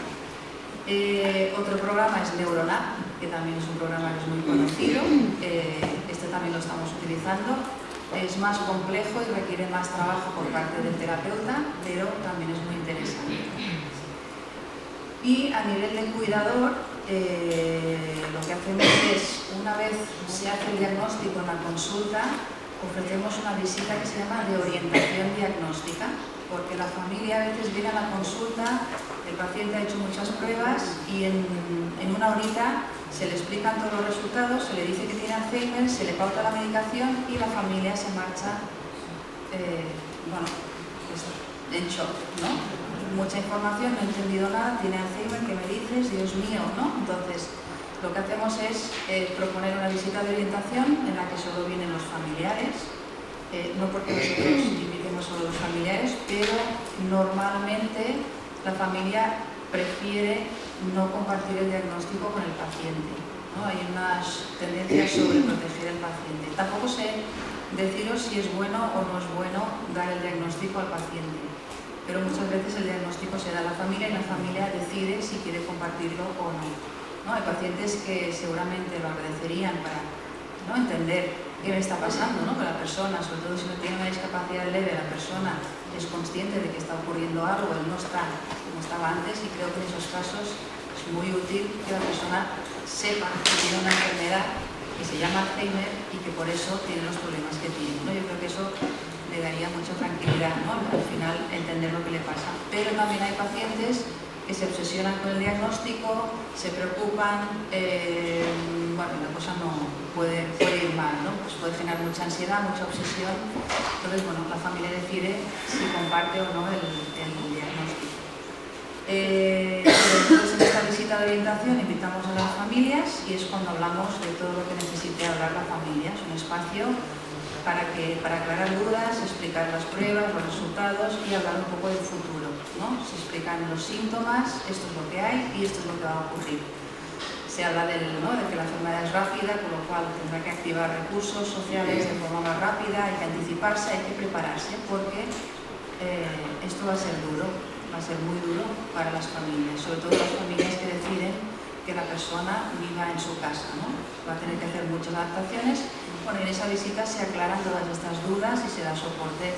S2: Otro programa es Neuronap, que también es un programa que es muy conocido. Este también lo estamos utilizando. Es más complejo y requiere más trabajo por parte del terapeuta, pero también es muy interesante. Y a nivel de cuidador, lo que hacemos es, una vez se hace el diagnóstico en la consulta, ofrecemos una visita que se llama de orientación diagnóstica, porque la familia a veces viene a la consulta, el paciente ha hecho muchas pruebas y en una horita se le explican todos los resultados, se le dice que tiene Alzheimer, se le pauta la medicación y la familia se marcha, en shock, ¿no? Mucha información, no he entendido nada, tiene Alzheimer, ¿qué me dices? Dios mío, ¿no? Entonces, lo que hacemos es proponer una visita de orientación en la que solo vienen los familiares, no porque nosotros invitemos solo a los familiares, pero normalmente la familia prefiere no compartir el diagnóstico con el paciente, ¿no? Hay unas tendencias sobre proteger al paciente. Tampoco sé deciros si es bueno o no es bueno dar el diagnóstico al paciente, pero muchas veces el diagnóstico se da a la familia y la familia decide si quiere compartirlo o no. Hay pacientes que seguramente lo agradecerían para entender qué me está pasando, ¿no? Que la persona, sobre todo si no tiene una discapacidad leve, la persona es consciente de que está ocurriendo algo, él no está como estaba antes, y creo que en esos casos es muy útil que la persona sepa que tiene una enfermedad que se llama Alzheimer y que por eso tiene los problemas que tiene, ¿no? Yo creo que eso le daría mucha tranquilidad, ¿no? Al final entender lo que le pasa. Pero también hay pacientes que se obsesionan con el diagnóstico, se preocupan, la cosa no puede ir mal, ¿no? Pues puede generar mucha ansiedad, mucha obsesión. Entonces, la familia decide si comparte o no el diagnóstico. Entonces, en esta visita de orientación invitamos a las familias y es cuando hablamos de todo lo que necesite hablar la familia. Es un espacio para aclarar dudas, explicar las pruebas, los resultados y hablar un poco del futuro, ¿no? Se explican los síntomas, esto es lo que hay y esto es lo que va a ocurrir. Se habla de que la enfermedad es rápida, con lo cual tendrá que activar recursos sociales de forma más rápida, hay que anticiparse, hay que prepararse, porque esto va a ser duro, va a ser muy duro para las familias, sobre todo las familias que deciden que la persona viva en su casa, ¿no? Va a tener que hacer muchas adaptaciones. Bueno, en esa visita se aclaran todas estas dudas y se da soporte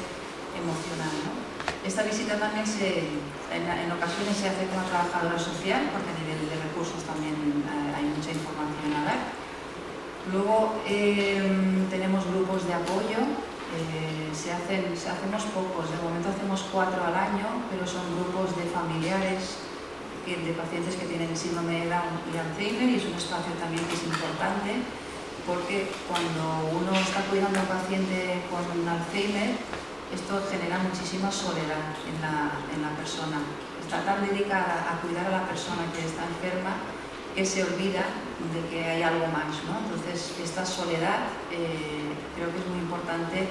S2: emocional, ¿no? Esta visita también en ocasiones se hace con una trabajadora social, porque a nivel de recursos también hay mucha información a dar. Luego tenemos grupos de apoyo, hacemos pocos, de momento hacemos 4 al año, pero son grupos de familiares, de pacientes que tienen síndrome de Down y Alzheimer, y es un espacio también que es importante, porque cuando uno está cuidando a un paciente con Alzheimer, esto genera muchísima soledad en la persona. Está tan dedicada a cuidar a la persona que está enferma que se olvida de que hay algo más, ¿no? Entonces, esta soledad creo que es muy importante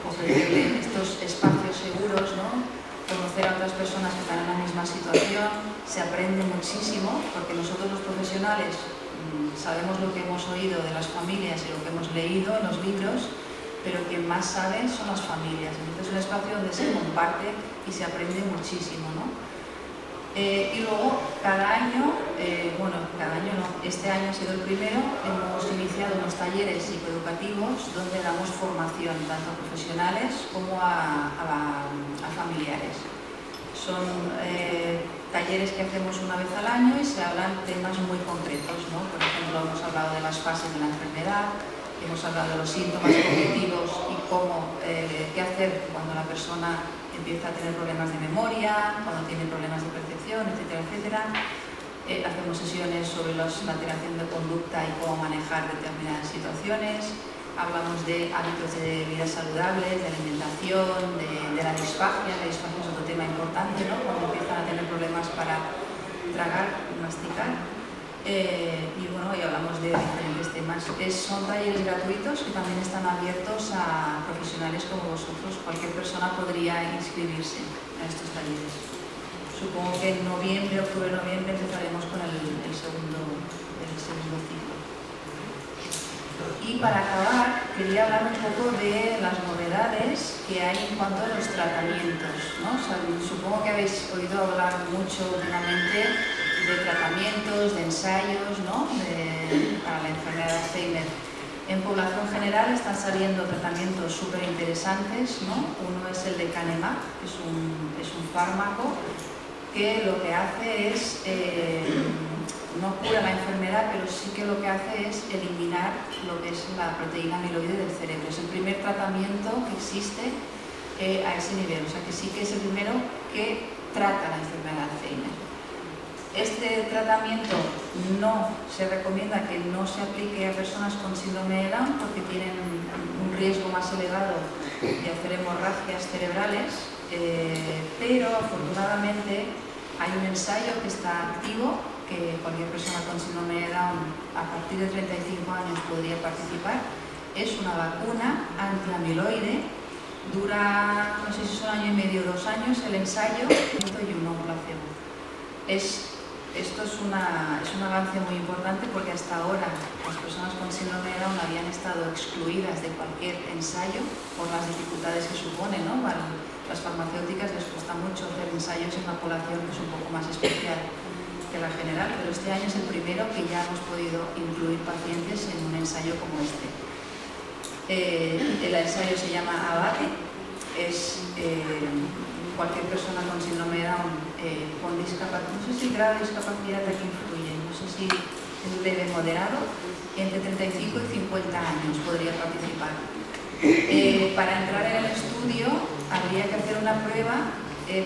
S2: ofrecerle estos espacios seguros, ¿no? Conocer a otras personas que están en la misma situación, se aprende muchísimo, porque nosotros los profesionales sabemos lo que hemos oído de las familias y lo que hemos leído en los libros, pero quien más sabe son las familias. Entonces es un espacio donde se comparte y se aprende muchísimo, ¿no? Y luego cada año este año ha sido el primero, hemos iniciado unos talleres psicoeducativos donde damos formación tanto a profesionales como a familiares. Son talleres que hacemos una vez al año y se hablan temas muy concretos, ¿no? Por ejemplo, hemos hablado de las fases de la enfermedad, hemos hablado de los síntomas cognitivos y qué hacer cuando la persona empieza a tener problemas de memoria, cuando tiene problemas de percepción, etcétera, etcétera. Hacemos sesiones sobre la alteración de conducta y cómo manejar determinadas situaciones. Hablamos de hábitos de vida saludables, de alimentación, de la disfagia. La disfagia es otro tema importante, ¿no? Cuando empiezan a tener problemas para tragar y masticar. Y hablamos de diferentes temas. Son talleres gratuitos que también están abiertos a profesionales como vosotros. Cualquier persona podría inscribirse a estos talleres. Supongo que en octubre-noviembre empezaremos con el segundo ciclo. Y para acabar, quería hablar un poco de las novedades que hay en cuanto a los tratamientos, ¿no? O sea, supongo que habéis oído hablar mucho últimamente de tratamientos, de ensayos, ¿no? Para la enfermedad de Alzheimer. En población general están saliendo tratamientos súper interesantes, ¿no? Uno es el de Canemab, que es un fármaco que lo que hace es, no cura la enfermedad, pero sí que lo que hace es eliminar lo que es la proteína amiloide del cerebro. Es el primer tratamiento que existe a ese nivel, o sea que sí que es el primero que trata la enfermedad de Alzheimer. Este tratamiento no se recomienda que no se aplique a personas con síndrome de Down porque tienen un riesgo más elevado de hacer hemorragias cerebrales, pero afortunadamente hay un ensayo que está activo, que cualquier persona con síndrome de Down a partir de 35 años podría participar. Es una vacuna antiamiloide, dura, no sé si son 1 año y medio, 2 años el ensayo, y uno placebo. Esto es un avance muy importante porque hasta ahora las personas con síndrome de Down habían estado excluidas de cualquier ensayo por las dificultades que supone, ¿no? Para las farmacéuticas les cuesta mucho hacer ensayos en una población que es un poco más especial que la general, pero este año es el primero que ya hemos podido incluir pacientes en un ensayo como este. El ensayo se llama ABATE, es cualquier persona con síndrome de Down con discapacidad, no sé si grado de discapacidad aquí influye, no sé si es leve moderado, entre 35 y 50 años podría participar. Para entrar en el estudio habría que hacer una prueba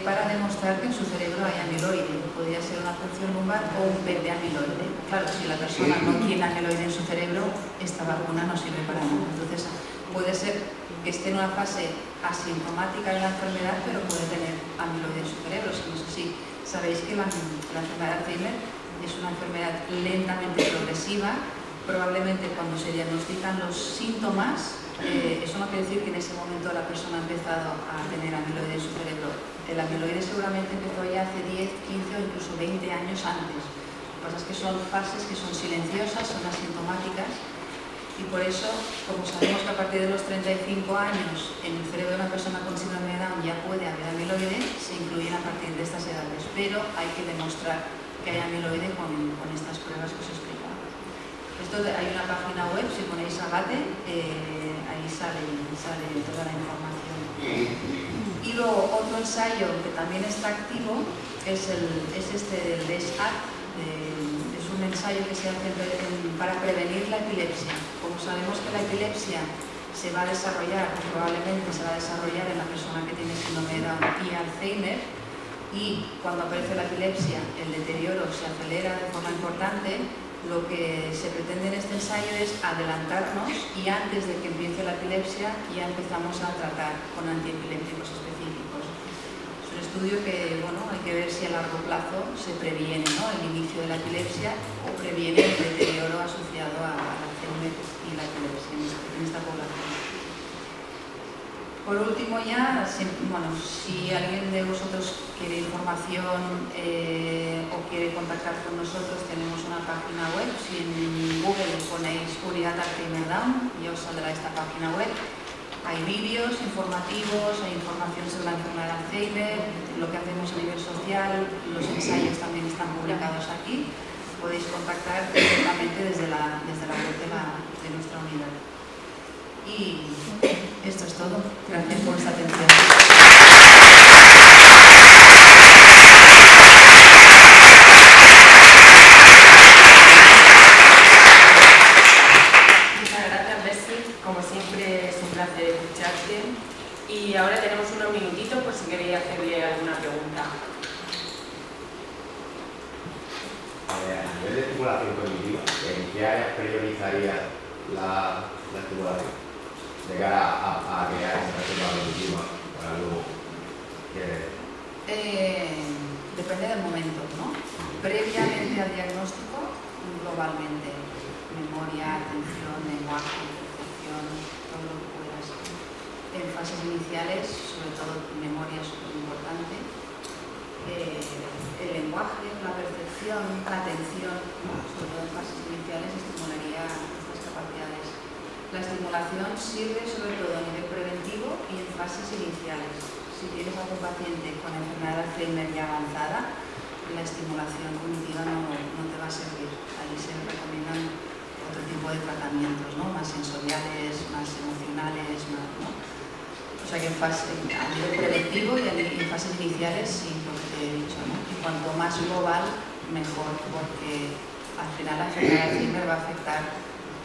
S2: para demostrar que en su cerebro hay amiloide. Podría ser una punción lumbar o un PET de amiloide. Claro, si la persona no tiene amiloide en su cerebro, esta vacuna no sirve para nada. Entonces, puede ser que esté en una fase asintomática de la enfermedad, pero puede tener amiloide en su cerebro. No sé si sabéis que la enfermedad de Alzheimer es una enfermedad lentamente progresiva. Probablemente cuando se diagnostican los síntomas, Eso no quiere decir que en ese momento la persona ha empezado a tener amiloide en su cerebro. El amiloide seguramente empezó ya hace 10, 15 o incluso 20 años antes. Lo que pasa es que son fases que son silenciosas, son asintomáticas, y por eso, como sabemos que a partir de los 35 años en el cerebro de una persona con síndrome de Down ya puede haber amiloide, se incluyen a partir de estas edades, pero hay que demostrar que hay amiloide con estas pruebas que os he explicado. Hay una página web, si ponéis Agate, ahí sale toda la información. Y luego otro ensayo que también está activo es este del DES-ACT. Es un ensayo que se hace para prevenir la epilepsia. Como sabemos que la epilepsia se va a desarrollar, probablemente se va a desarrollar en la persona que tiene síndrome de Down y Alzheimer, y cuando aparece la epilepsia el deterioro se acelera de forma importante. Lo que se pretende en este ensayo es adelantarnos y antes de que empiece la epilepsia ya empezamos a tratar con antiepilépticos específicos. Es un estudio que, bueno, hay que ver si a largo plazo se previene, ¿no?, el inicio de la epilepsia o previene el deterioro asociado a la Alzheimer y la epilepsia en esta población. Por último ya, si alguien de vosotros quiere información o quiere contactar con nosotros, tenemos una página web. Si en Google ponéis Unidad Alzheimer Down, ya os saldrá esta página web. Hay vídeos informativos, hay información sobre la enfermedad de Alzheimer, lo que hacemos a nivel social, los ensayos también están publicados aquí. Podéis contactar directamente desde la web de nuestra unidad. Y esto es todo. Gracias por vuestra atención.
S1: Muchas gracias, Bessie. Como siempre es un placer escucharte. Y ahora tenemos unos minutitos por si queréis hacerle alguna pregunta.
S3: A nivel de estimulación cognitiva, ¿en qué áreas priorizaría la estimulación? De cara a crear esa reserva cognitiva para luego que...
S2: Depende del momento, ¿no? Previamente al diagnóstico, globalmente, memoria, atención, lenguaje, percepción, todo lo que puedas. En fases iniciales, sobre todo memoria es súper importante. El lenguaje, la percepción, la atención, sobre todo en fases iniciales, estimularía estas capacidades. La estimulación sirve sobre todo a nivel preventivo y en fases iniciales. Si tienes algún paciente con enfermedad de Alzheimer ya avanzada, la estimulación cognitiva no te va a servir. Ahí se recomiendan otro tipo de tratamientos, ¿no?, más sensoriales, más emocionales, ¿no? O sea que a nivel preventivo y en fases iniciales, sí, lo que te he dicho, ¿no? Y cuanto más global, mejor, porque al final la enfermedad de Alzheimer va a afectar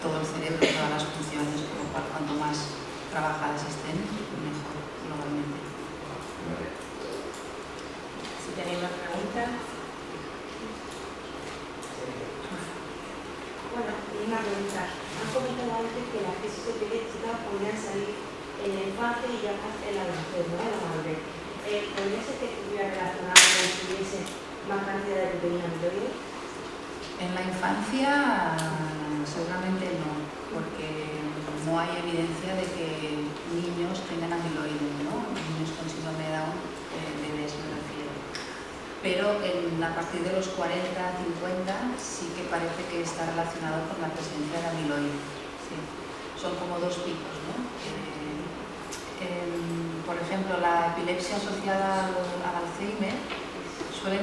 S2: todo el cerebro, todas las funciones, por lo cual cuanto más trabajadas estén, mejor globalmente.
S1: Si tenéis más preguntas.
S4: Bueno, una pregunta. Han comentado antes que las crisis epilépticas podrían salir en la infancia y ya en la adultez, ¿no?, en la madurez. ¿Podría ser que estuviera relacionado con que tuviese más cantidad de proteína amiloide?
S2: En la infancia seguramente no, porque no hay evidencia de que niños tengan amiloide, ¿no? Niños con síndrome de Down, bebés me refiero. Pero a partir de los 40, 50 sí que parece que está relacionado con la presencia de amiloide. Sí. Son como dos picos, ¿no? Por ejemplo, la epilepsia asociada al Alzheimer suele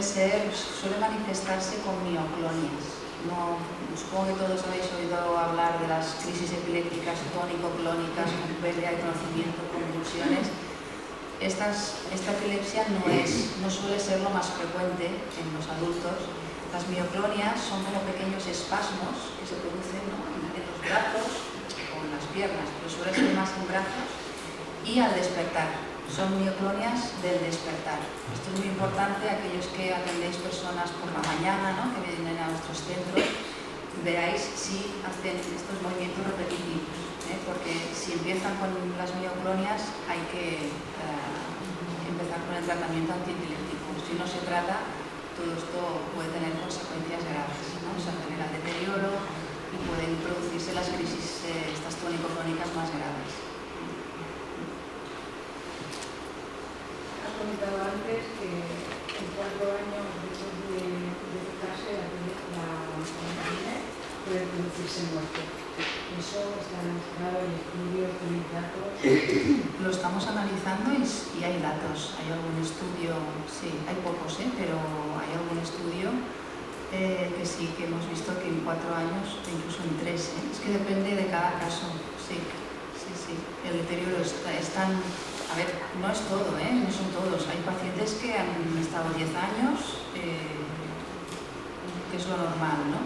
S2: manifestarse con mioclonias. No, supongo que todos habéis oído hablar de las crisis epilépticas tónico-clónicas, con pérdida de conocimiento, convulsiones. Esta epilepsia no suele ser lo más frecuente en los adultos. Las mioclonias son como pequeños espasmos que se producen, ¿no?, en los brazos o en las piernas, pero suele ser más en brazos y al despertar. Son mioclonias del despertar. Esto es muy importante, aquellos que atendéis personas por la mañana, ¿no?, que vienen a nuestros centros, veáis si hacen estos movimientos repetitivos, porque si empiezan con las mioclonias hay que empezar con el tratamiento antiepiléptico. Si no se trata, todo esto puede tener consecuencias graves, ¿no? Se acelera el deterioro y pueden producirse las crisis estas tónico-clónicas más graves. Lo estamos analizando y hay datos, hay algún estudio, sí, hay pocos, pero hay algún estudio que sí que hemos visto que en 4 años, incluso en 3, es que depende de cada caso, sí, el deterioro están, a ver, no es todo, no son todos, hay pacientes que han estado 10 años, que es lo normal, ¿no?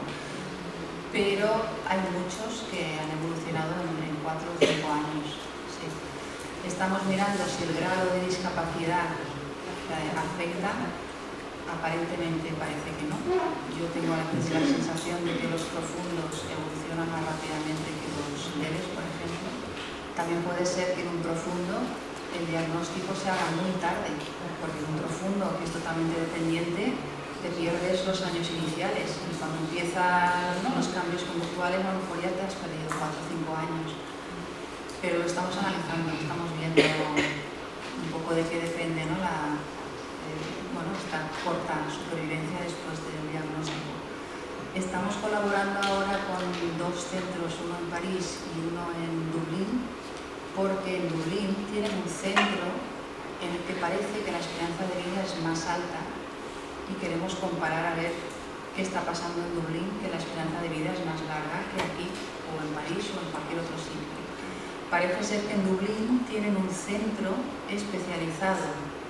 S2: Pero hay muchos que han evolucionado en 4 o 5 años. Sí. Estamos mirando si el grado de discapacidad afecta. Aparentemente parece que no. Yo tengo la sensación de que los profundos evolucionan más rápidamente que los leves, por ejemplo. También puede ser que en un profundo el diagnóstico se haga muy tarde, porque en un profundo que es totalmente dependiente te pierdes los años iniciales y cuando empiezan los cambios conductuales a lo mejor ya te has perdido 4 o 5 años. Pero lo estamos analizando, estamos viendo un poco de qué depende, ¿no? Esta corta supervivencia después del diagnóstico. Estamos colaborando ahora con 2 centros, uno en París y uno en Dublín, porque en Dublín tienen un centro en el que parece que la esperanza de vida es más alta y queremos comparar a ver qué está pasando en Dublín, que la esperanza de vida es más larga que aquí, o en París o en cualquier otro sitio. Parece ser que en Dublín tienen un centro especializado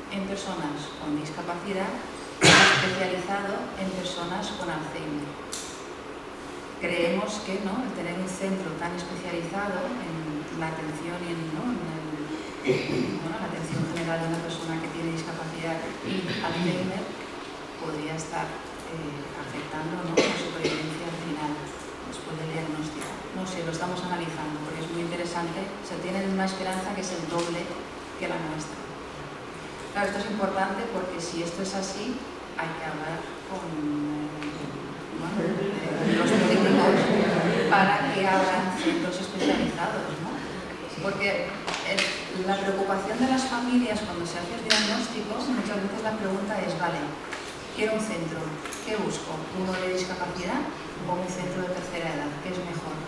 S2: en personas con discapacidad y especializado en personas con Alzheimer. Creemos que el tener un centro tan especializado en la atención y la atención general de una persona que tiene discapacidad y Alzheimer podría estar afectando la supervivencia final después del diagnóstico. No sé, lo estamos analizando porque es muy interesante. Se tiene una esperanza que es el doble que la nuestra. Claro, esto es importante porque si esto es así, hay que hablar con los políticos para que abran centros especializados, ¿no? Porque la preocupación de las familias cuando se hace el diagnóstico, muchas veces la pregunta es, vale, quiero un centro, ¿qué busco? ¿Uno de discapacidad o un centro de tercera edad? ¿Qué es mejor?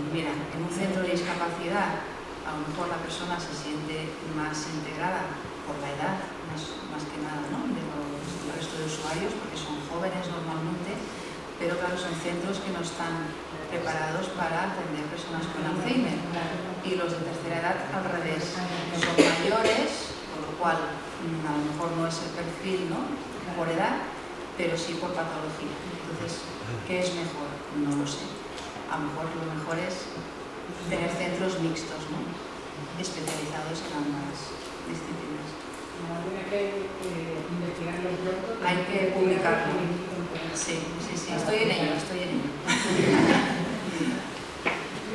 S2: Mira, en un centro de discapacidad a lo mejor la persona se siente más integrada por la edad, más que nada, ¿no? De los resto de usuarios, porque son jóvenes normalmente, pero claro, son centros que no están preparados para atender personas con Alzheimer. Y los de tercera edad al revés, son mayores, con lo cual a lo mejor no es el perfil, ¿no?, por edad, pero sí por patología. Entonces, ¿qué es mejor? No lo sé. A lo mejor lo mejor es tener centros mixtos, ¿no?, especializados en ambas disciplinas.
S5: Tiene que investigarlo pronto.
S2: Hay que publicarlo. Sí, estoy en ello.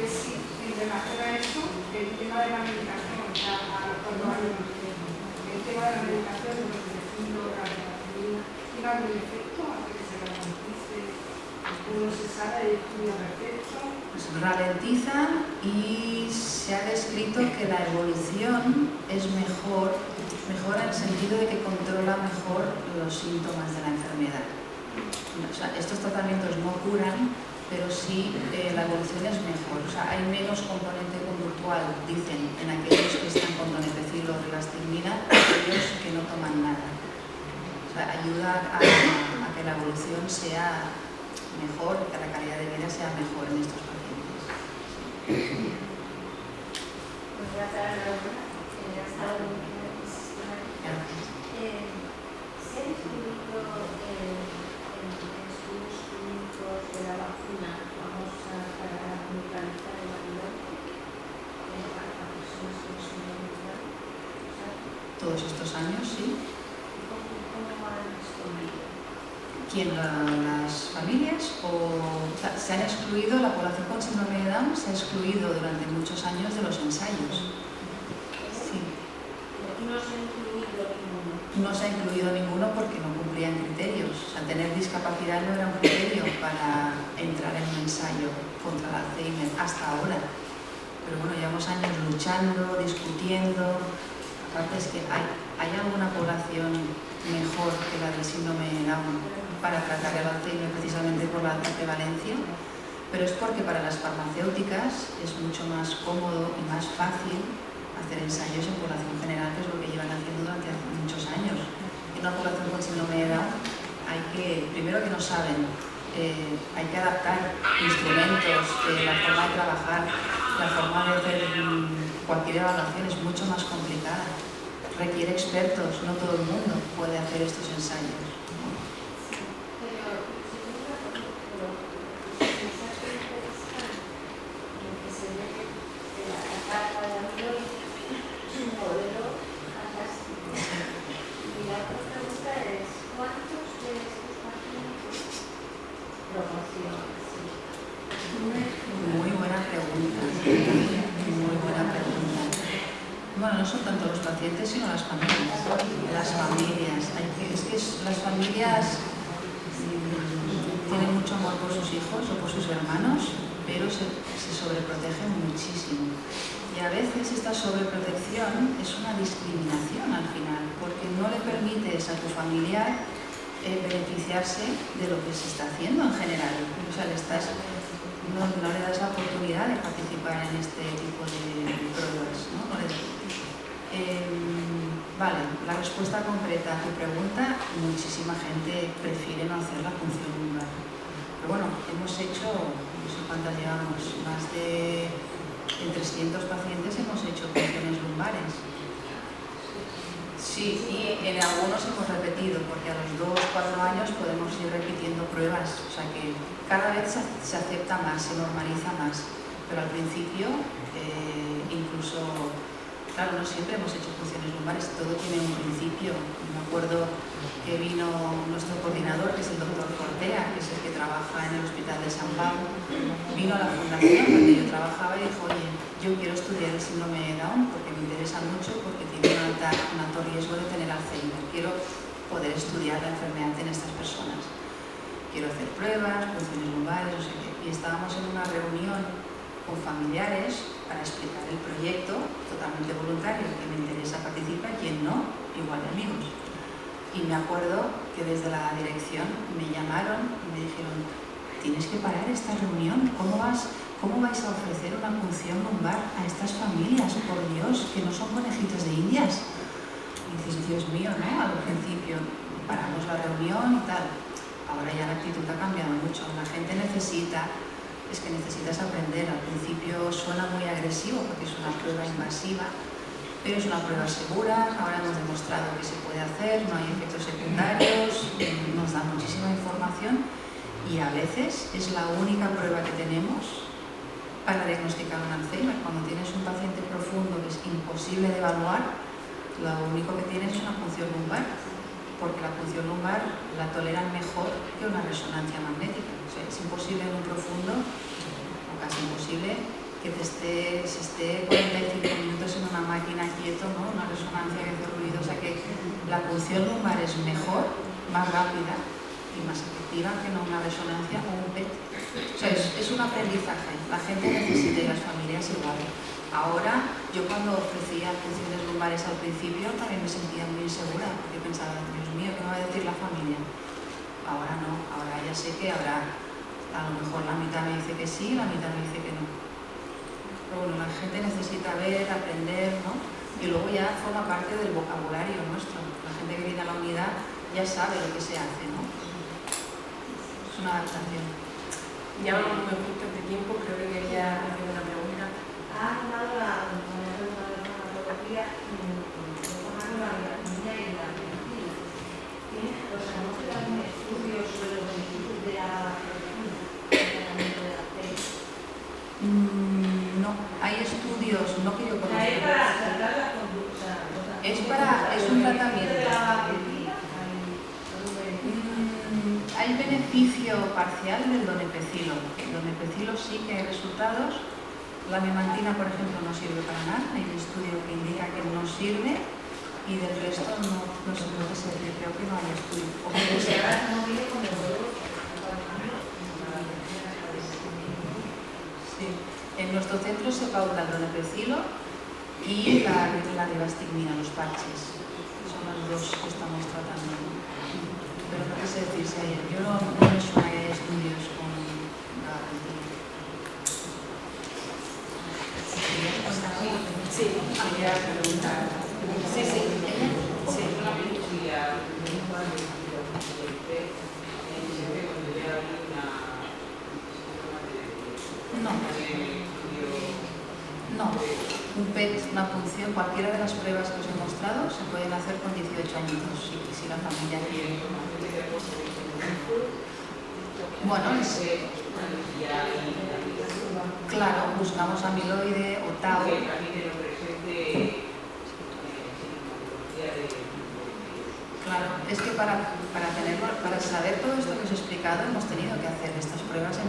S5: Sí, en relación a eso, el tema de la medicación, o sea, a los 4 años, el tema de la medicación, por ejemplo, la metformina, ¿tiene algún efecto hasta que se garantice? ¿Uno se sabe de estudio perfecto?
S2: Pues ralentizan y se ha descrito que la evolución es mejor en el sentido de que controla mejor los síntomas de la enfermedad. O sea, estos tratamientos no curan, pero sí la evolución es mejor. O sea, hay menos componente conductual, dicen, en aquellos que están con donepezil o rilastigmina, que aquellos que no toman nada. O sea, ayuda a que la evolución sea mejor, que la calidad de vida sea mejor en estos pacientes.
S6: Pues voy a hacer enhorabuena, que ha estado muy
S2: Gracias.
S6: ¿Se ha descubierto en estudios clínicos de la vacuna famosa para neutralizar el aminoácido para personas con síndrome de Down?
S2: Todos estos años, sí.
S6: ¿Cómo han descubierto?
S2: ¿Quién? ¿Las familias? Se han excluido, la población con síndrome de Down se ha excluido durante muchos años de los ensayos. Sí.
S6: No se ha incluido ninguno.
S2: No se ha incluido ninguno porque no cumplían criterios. O sea, tener discapacidad no era un criterio para entrar en un ensayo contra el Alzheimer hasta ahora. Pero bueno, llevamos años luchando, discutiendo. Aparte es que hay alguna población mejor que la del síndrome de Down para tratar el Alzheimer precisamente por la alta prevalencia. pero es porque para las farmacéuticas es mucho más cómodo y más fácil hacer ensayos en población general, que es lo que llevan haciendo durante muchos años. En una población con síndrome de Down hay que, primero que no saben, hay que adaptar instrumentos, la forma de trabajar, la forma de hacer cualquier evaluación es mucho más complicada. Requiere expertos, no todo el mundo puede hacer estos ensayos. Muy buena pregunta. Muy buena pregunta. Bueno, no son tanto los pacientes, sino las familias. Las familias. Las familias tienen mucho amor por sus hijos o por sus hermanos, pero se sobreprotegen muchísimo. Y a veces esta sobreprotección es una discriminación al final, porque no le permites a tu familiar beneficiarse de lo que se está haciendo en general. O sea, no le das la oportunidad de participar en este tipo de pruebas, ¿no? Vale, la respuesta concreta a tu pregunta, muchísima gente prefiere no hacer la punción lumbar. Pero bueno, hemos hecho, no sé cuántas llevamos, más de 300 pacientes hemos hecho punciones lumbares. Sí, y en algunos hemos repetido, porque a los 2-4 años podemos ir repitiendo pruebas, o sea que cada vez se acepta más, se normaliza más, pero al principio incluso, claro, no siempre hemos hecho punciones lumbares, todo tiene un principio. Me acuerdo que vino nuestro coordinador, que es el doctor Cortea, que es el que trabaja en el Hospital de San Pablo, vino a la fundación donde yo trabajaba y dijo, oye, yo quiero estudiar el síndrome de Down porque me interesa mucho, porque tiene un alto riesgo de tener Alzheimer. Quiero poder estudiar la enfermedad en estas personas. Quiero hacer pruebas, punciones lumbares, no sé qué. Y estábamos en una reunión con familiares para explicar el proyecto, totalmente voluntario, que me interesa participar, quien no, igual de amigos. Y me acuerdo que desde la dirección me llamaron y me dijeron, tienes que parar esta reunión, ¿cómo vais a ofrecer una punción lumbar a estas familias? Por Dios, que no son conejitos de indias. Y dices, Dios mío, ¿no? Al principio paramos la reunión y tal. Ahora ya la actitud ha cambiado mucho. La gente necesitas aprender. Al principio suena muy agresivo porque es una prueba invasiva, pero es una prueba segura. Ahora hemos demostrado que se puede hacer, no hay efectos secundarios, nos da muchísima información y a veces es la única prueba que tenemos para diagnosticar un Alzheimer. Cuando tienes un paciente profundo que es imposible de evaluar, lo único que tienes es una punción lumbar, porque la punción lumbar la toleran mejor que una resonancia magnética. O sea, es imposible en un profundo, o casi imposible, que se esté 45 minutos en una máquina quieto, ¿no? Una resonancia que hace ruido. O sea que la punción lumbar es mejor, más rápida y más efectiva que no una resonancia o un PET. O sea, es un aprendizaje. La gente necesita y las familias igual. Ahora, yo cuando ofrecía punciones lumbares al principio también me sentía muy insegura, porque pensaba, Dios mío, ¿qué me va a decir la familia? Ahora no, ahora ya sé que habrá, a lo mejor la mitad me dice que sí, la mitad me dice que no. Pero bueno, la gente necesita ver, aprender, ¿no? Y luego ya forma parte del vocabulario nuestro. La gente que viene a la unidad ya sabe lo que se hace, ¿no? Es una adaptación.
S1: Ya vamos muy justo de tiempo, creo que quería hacer una pregunta.
S6: Ha tomado la farmacología con la vitamina y la medicina. ¿No se dan estudios sobre los beneficios de la tratamiento de la fe?
S2: No, hay estudios, no que yo conozca.
S6: Es para tratar la conducta.
S2: Es un tratamiento. Hay beneficio parcial del donepezilo. El donepezilo sí que hay resultados. La memantina, por ejemplo, no sirve para nada. Hay un estudio que indica que no sirve y del resto no sé lo que se dice. Creo que no hay estudio. O que se haga, no viene con el huevo. Sí. En nuestro centro se pauta el donepezilo y la rivastigmina, los parches. Son los dos que estamos tratando. Pero no sé decir si hay. Yo no me suena que hay estudios con la gabapentina.
S1: Sí, quería preguntar. Sí, sí. Sí.
S2: No, un PET, una punción, cualquiera de las pruebas que os he mostrado se pueden hacer con 18 añitos, si la familia quiere. Bueno, claro, buscamos amiloide o tau. Claro, es que para saber todo esto que os he explicado hemos tenido que hacer estas pruebas en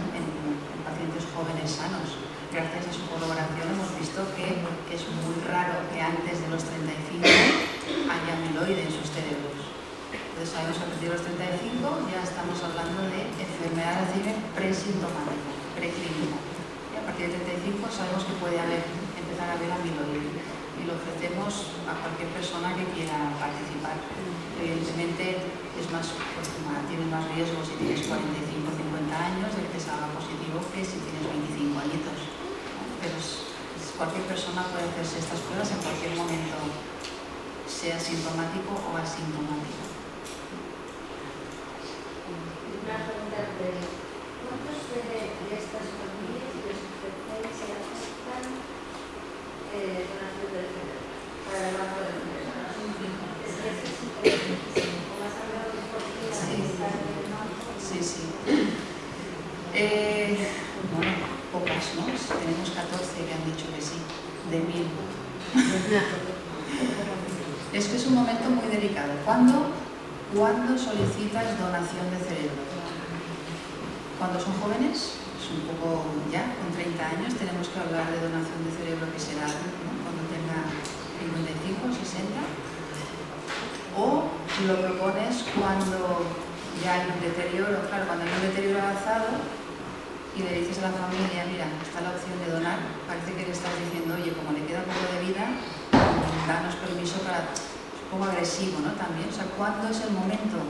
S2: pacientes jóvenes sanos. Gracias a su colaboración hemos visto que es muy raro que antes de los 35 haya amiloide en sus cerebros. Entonces sabemos que a partir de los 35 ya estamos hablando de enfermedad de Alzheimer presintomática, preclínica. Y a partir de 35 sabemos que puede empezar a haber amiloide. Y lo ofrecemos a cualquier persona que quiera participar. Evidentemente tiene más riesgo si tienes 45 o 50 años de que te salga positivo que si tienes 25 añitos. Pero cualquier persona puede hacerse estas pruebas en cualquier momento, sea sintomático o asintomático.
S6: Una pregunta breve. ¿Cuántos de estas familias les ofrecéis y aceptan donación del cerebro para el banco de enfermedades? Es que eso es importantísimo. Como has hablado de por qué
S2: Sí. Bueno, pocas, ¿no? Tenemos 14 que han dicho que sí, de 1000. Es que es un momento muy delicado. ¿Cuándo solicitas donación de cerebro? Cuando son jóvenes, es un poco ya, con 30 años tenemos que hablar de donación de cerebro, que será, ¿no?, cuando tenga 55, 60. O lo propones cuando ya hay un deterioro, claro, cuando hay un deterioro avanzado y le dices a la familia, mira, está la opción de donar, parece que le estás diciendo, oye, como le queda un poco de vida, danos permiso para... Es un poco agresivo, ¿no? También, o sea, ¿cuándo es el momento?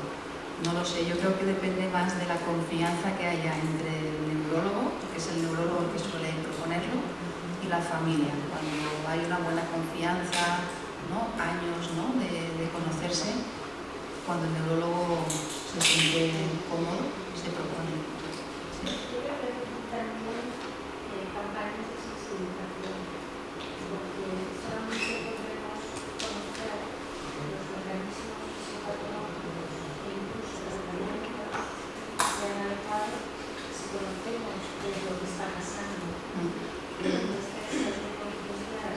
S2: No lo sé, yo creo que depende más de la confianza que haya entre el neurólogo, que es el neurólogo el que suele proponerlo, y la familia. Cuando hay una buena confianza, ¿no?, años, ¿no?, de conocerse, cuando el neurólogo se siente cómodo, se propone. ¿Sí?
S6: Yo creo que también campañas de sensibilización, porque solamente podremos conocer los organismos psicopatológicos e incluso las dinámicas que se han alejado si conocemos qué es lo que está pasando. Entonces, estas de conciencia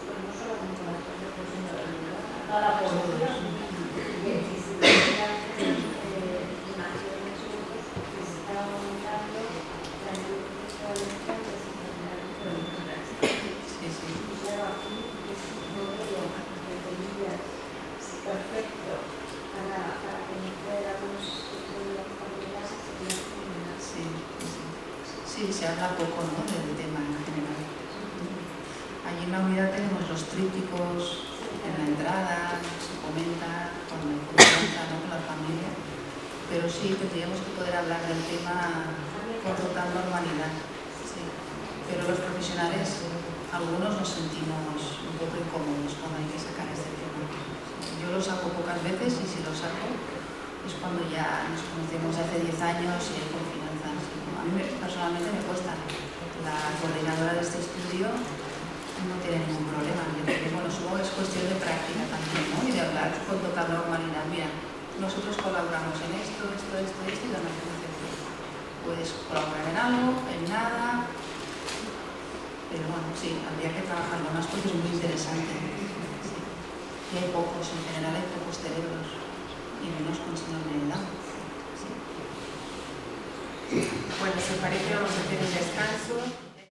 S6: pues no solamente las personas de toda la población, que existen naciones unidas que se están aumentando la inteligencia de las enfermedades crónicas. Y claro, aquí es un modelo de medidas perfecto para conocer algunos de las familias que tienen.
S2: Sí, se habla poco, ¿no?, del tema en general. Allí en la unidad tenemos los trípticos en la entrada, se comenta cuando comienza, ¿no?, con la familia, pero sí tendríamos que poder hablar del tema con total normalidad. Sí. Pero los profesionales, algunos nos sentimos un poco incómodos cuando hay que sacar este tema. Yo lo saco pocas veces y si lo saco es cuando ya nos conocemos de hace 10 años y hay confianza. A mí personalmente me cuesta. La coordinadora de este estudio no tiene ningún problema. Yo creo que, bueno, supongo que es cuestión de práctica también, ¿no?, y de hablar con total normalidad. Mira, nosotros colaboramos en esto, y la organización. Puedes colaborar en algo, en nada, pero bueno, sí, habría que trabajarlo más porque es muy interesante. Sí. Y hay pocos, en general hay pocos cerebros, y menos con síndrome de Down. Sí.
S1: Bueno, si os parece, vamos a hacer un descanso.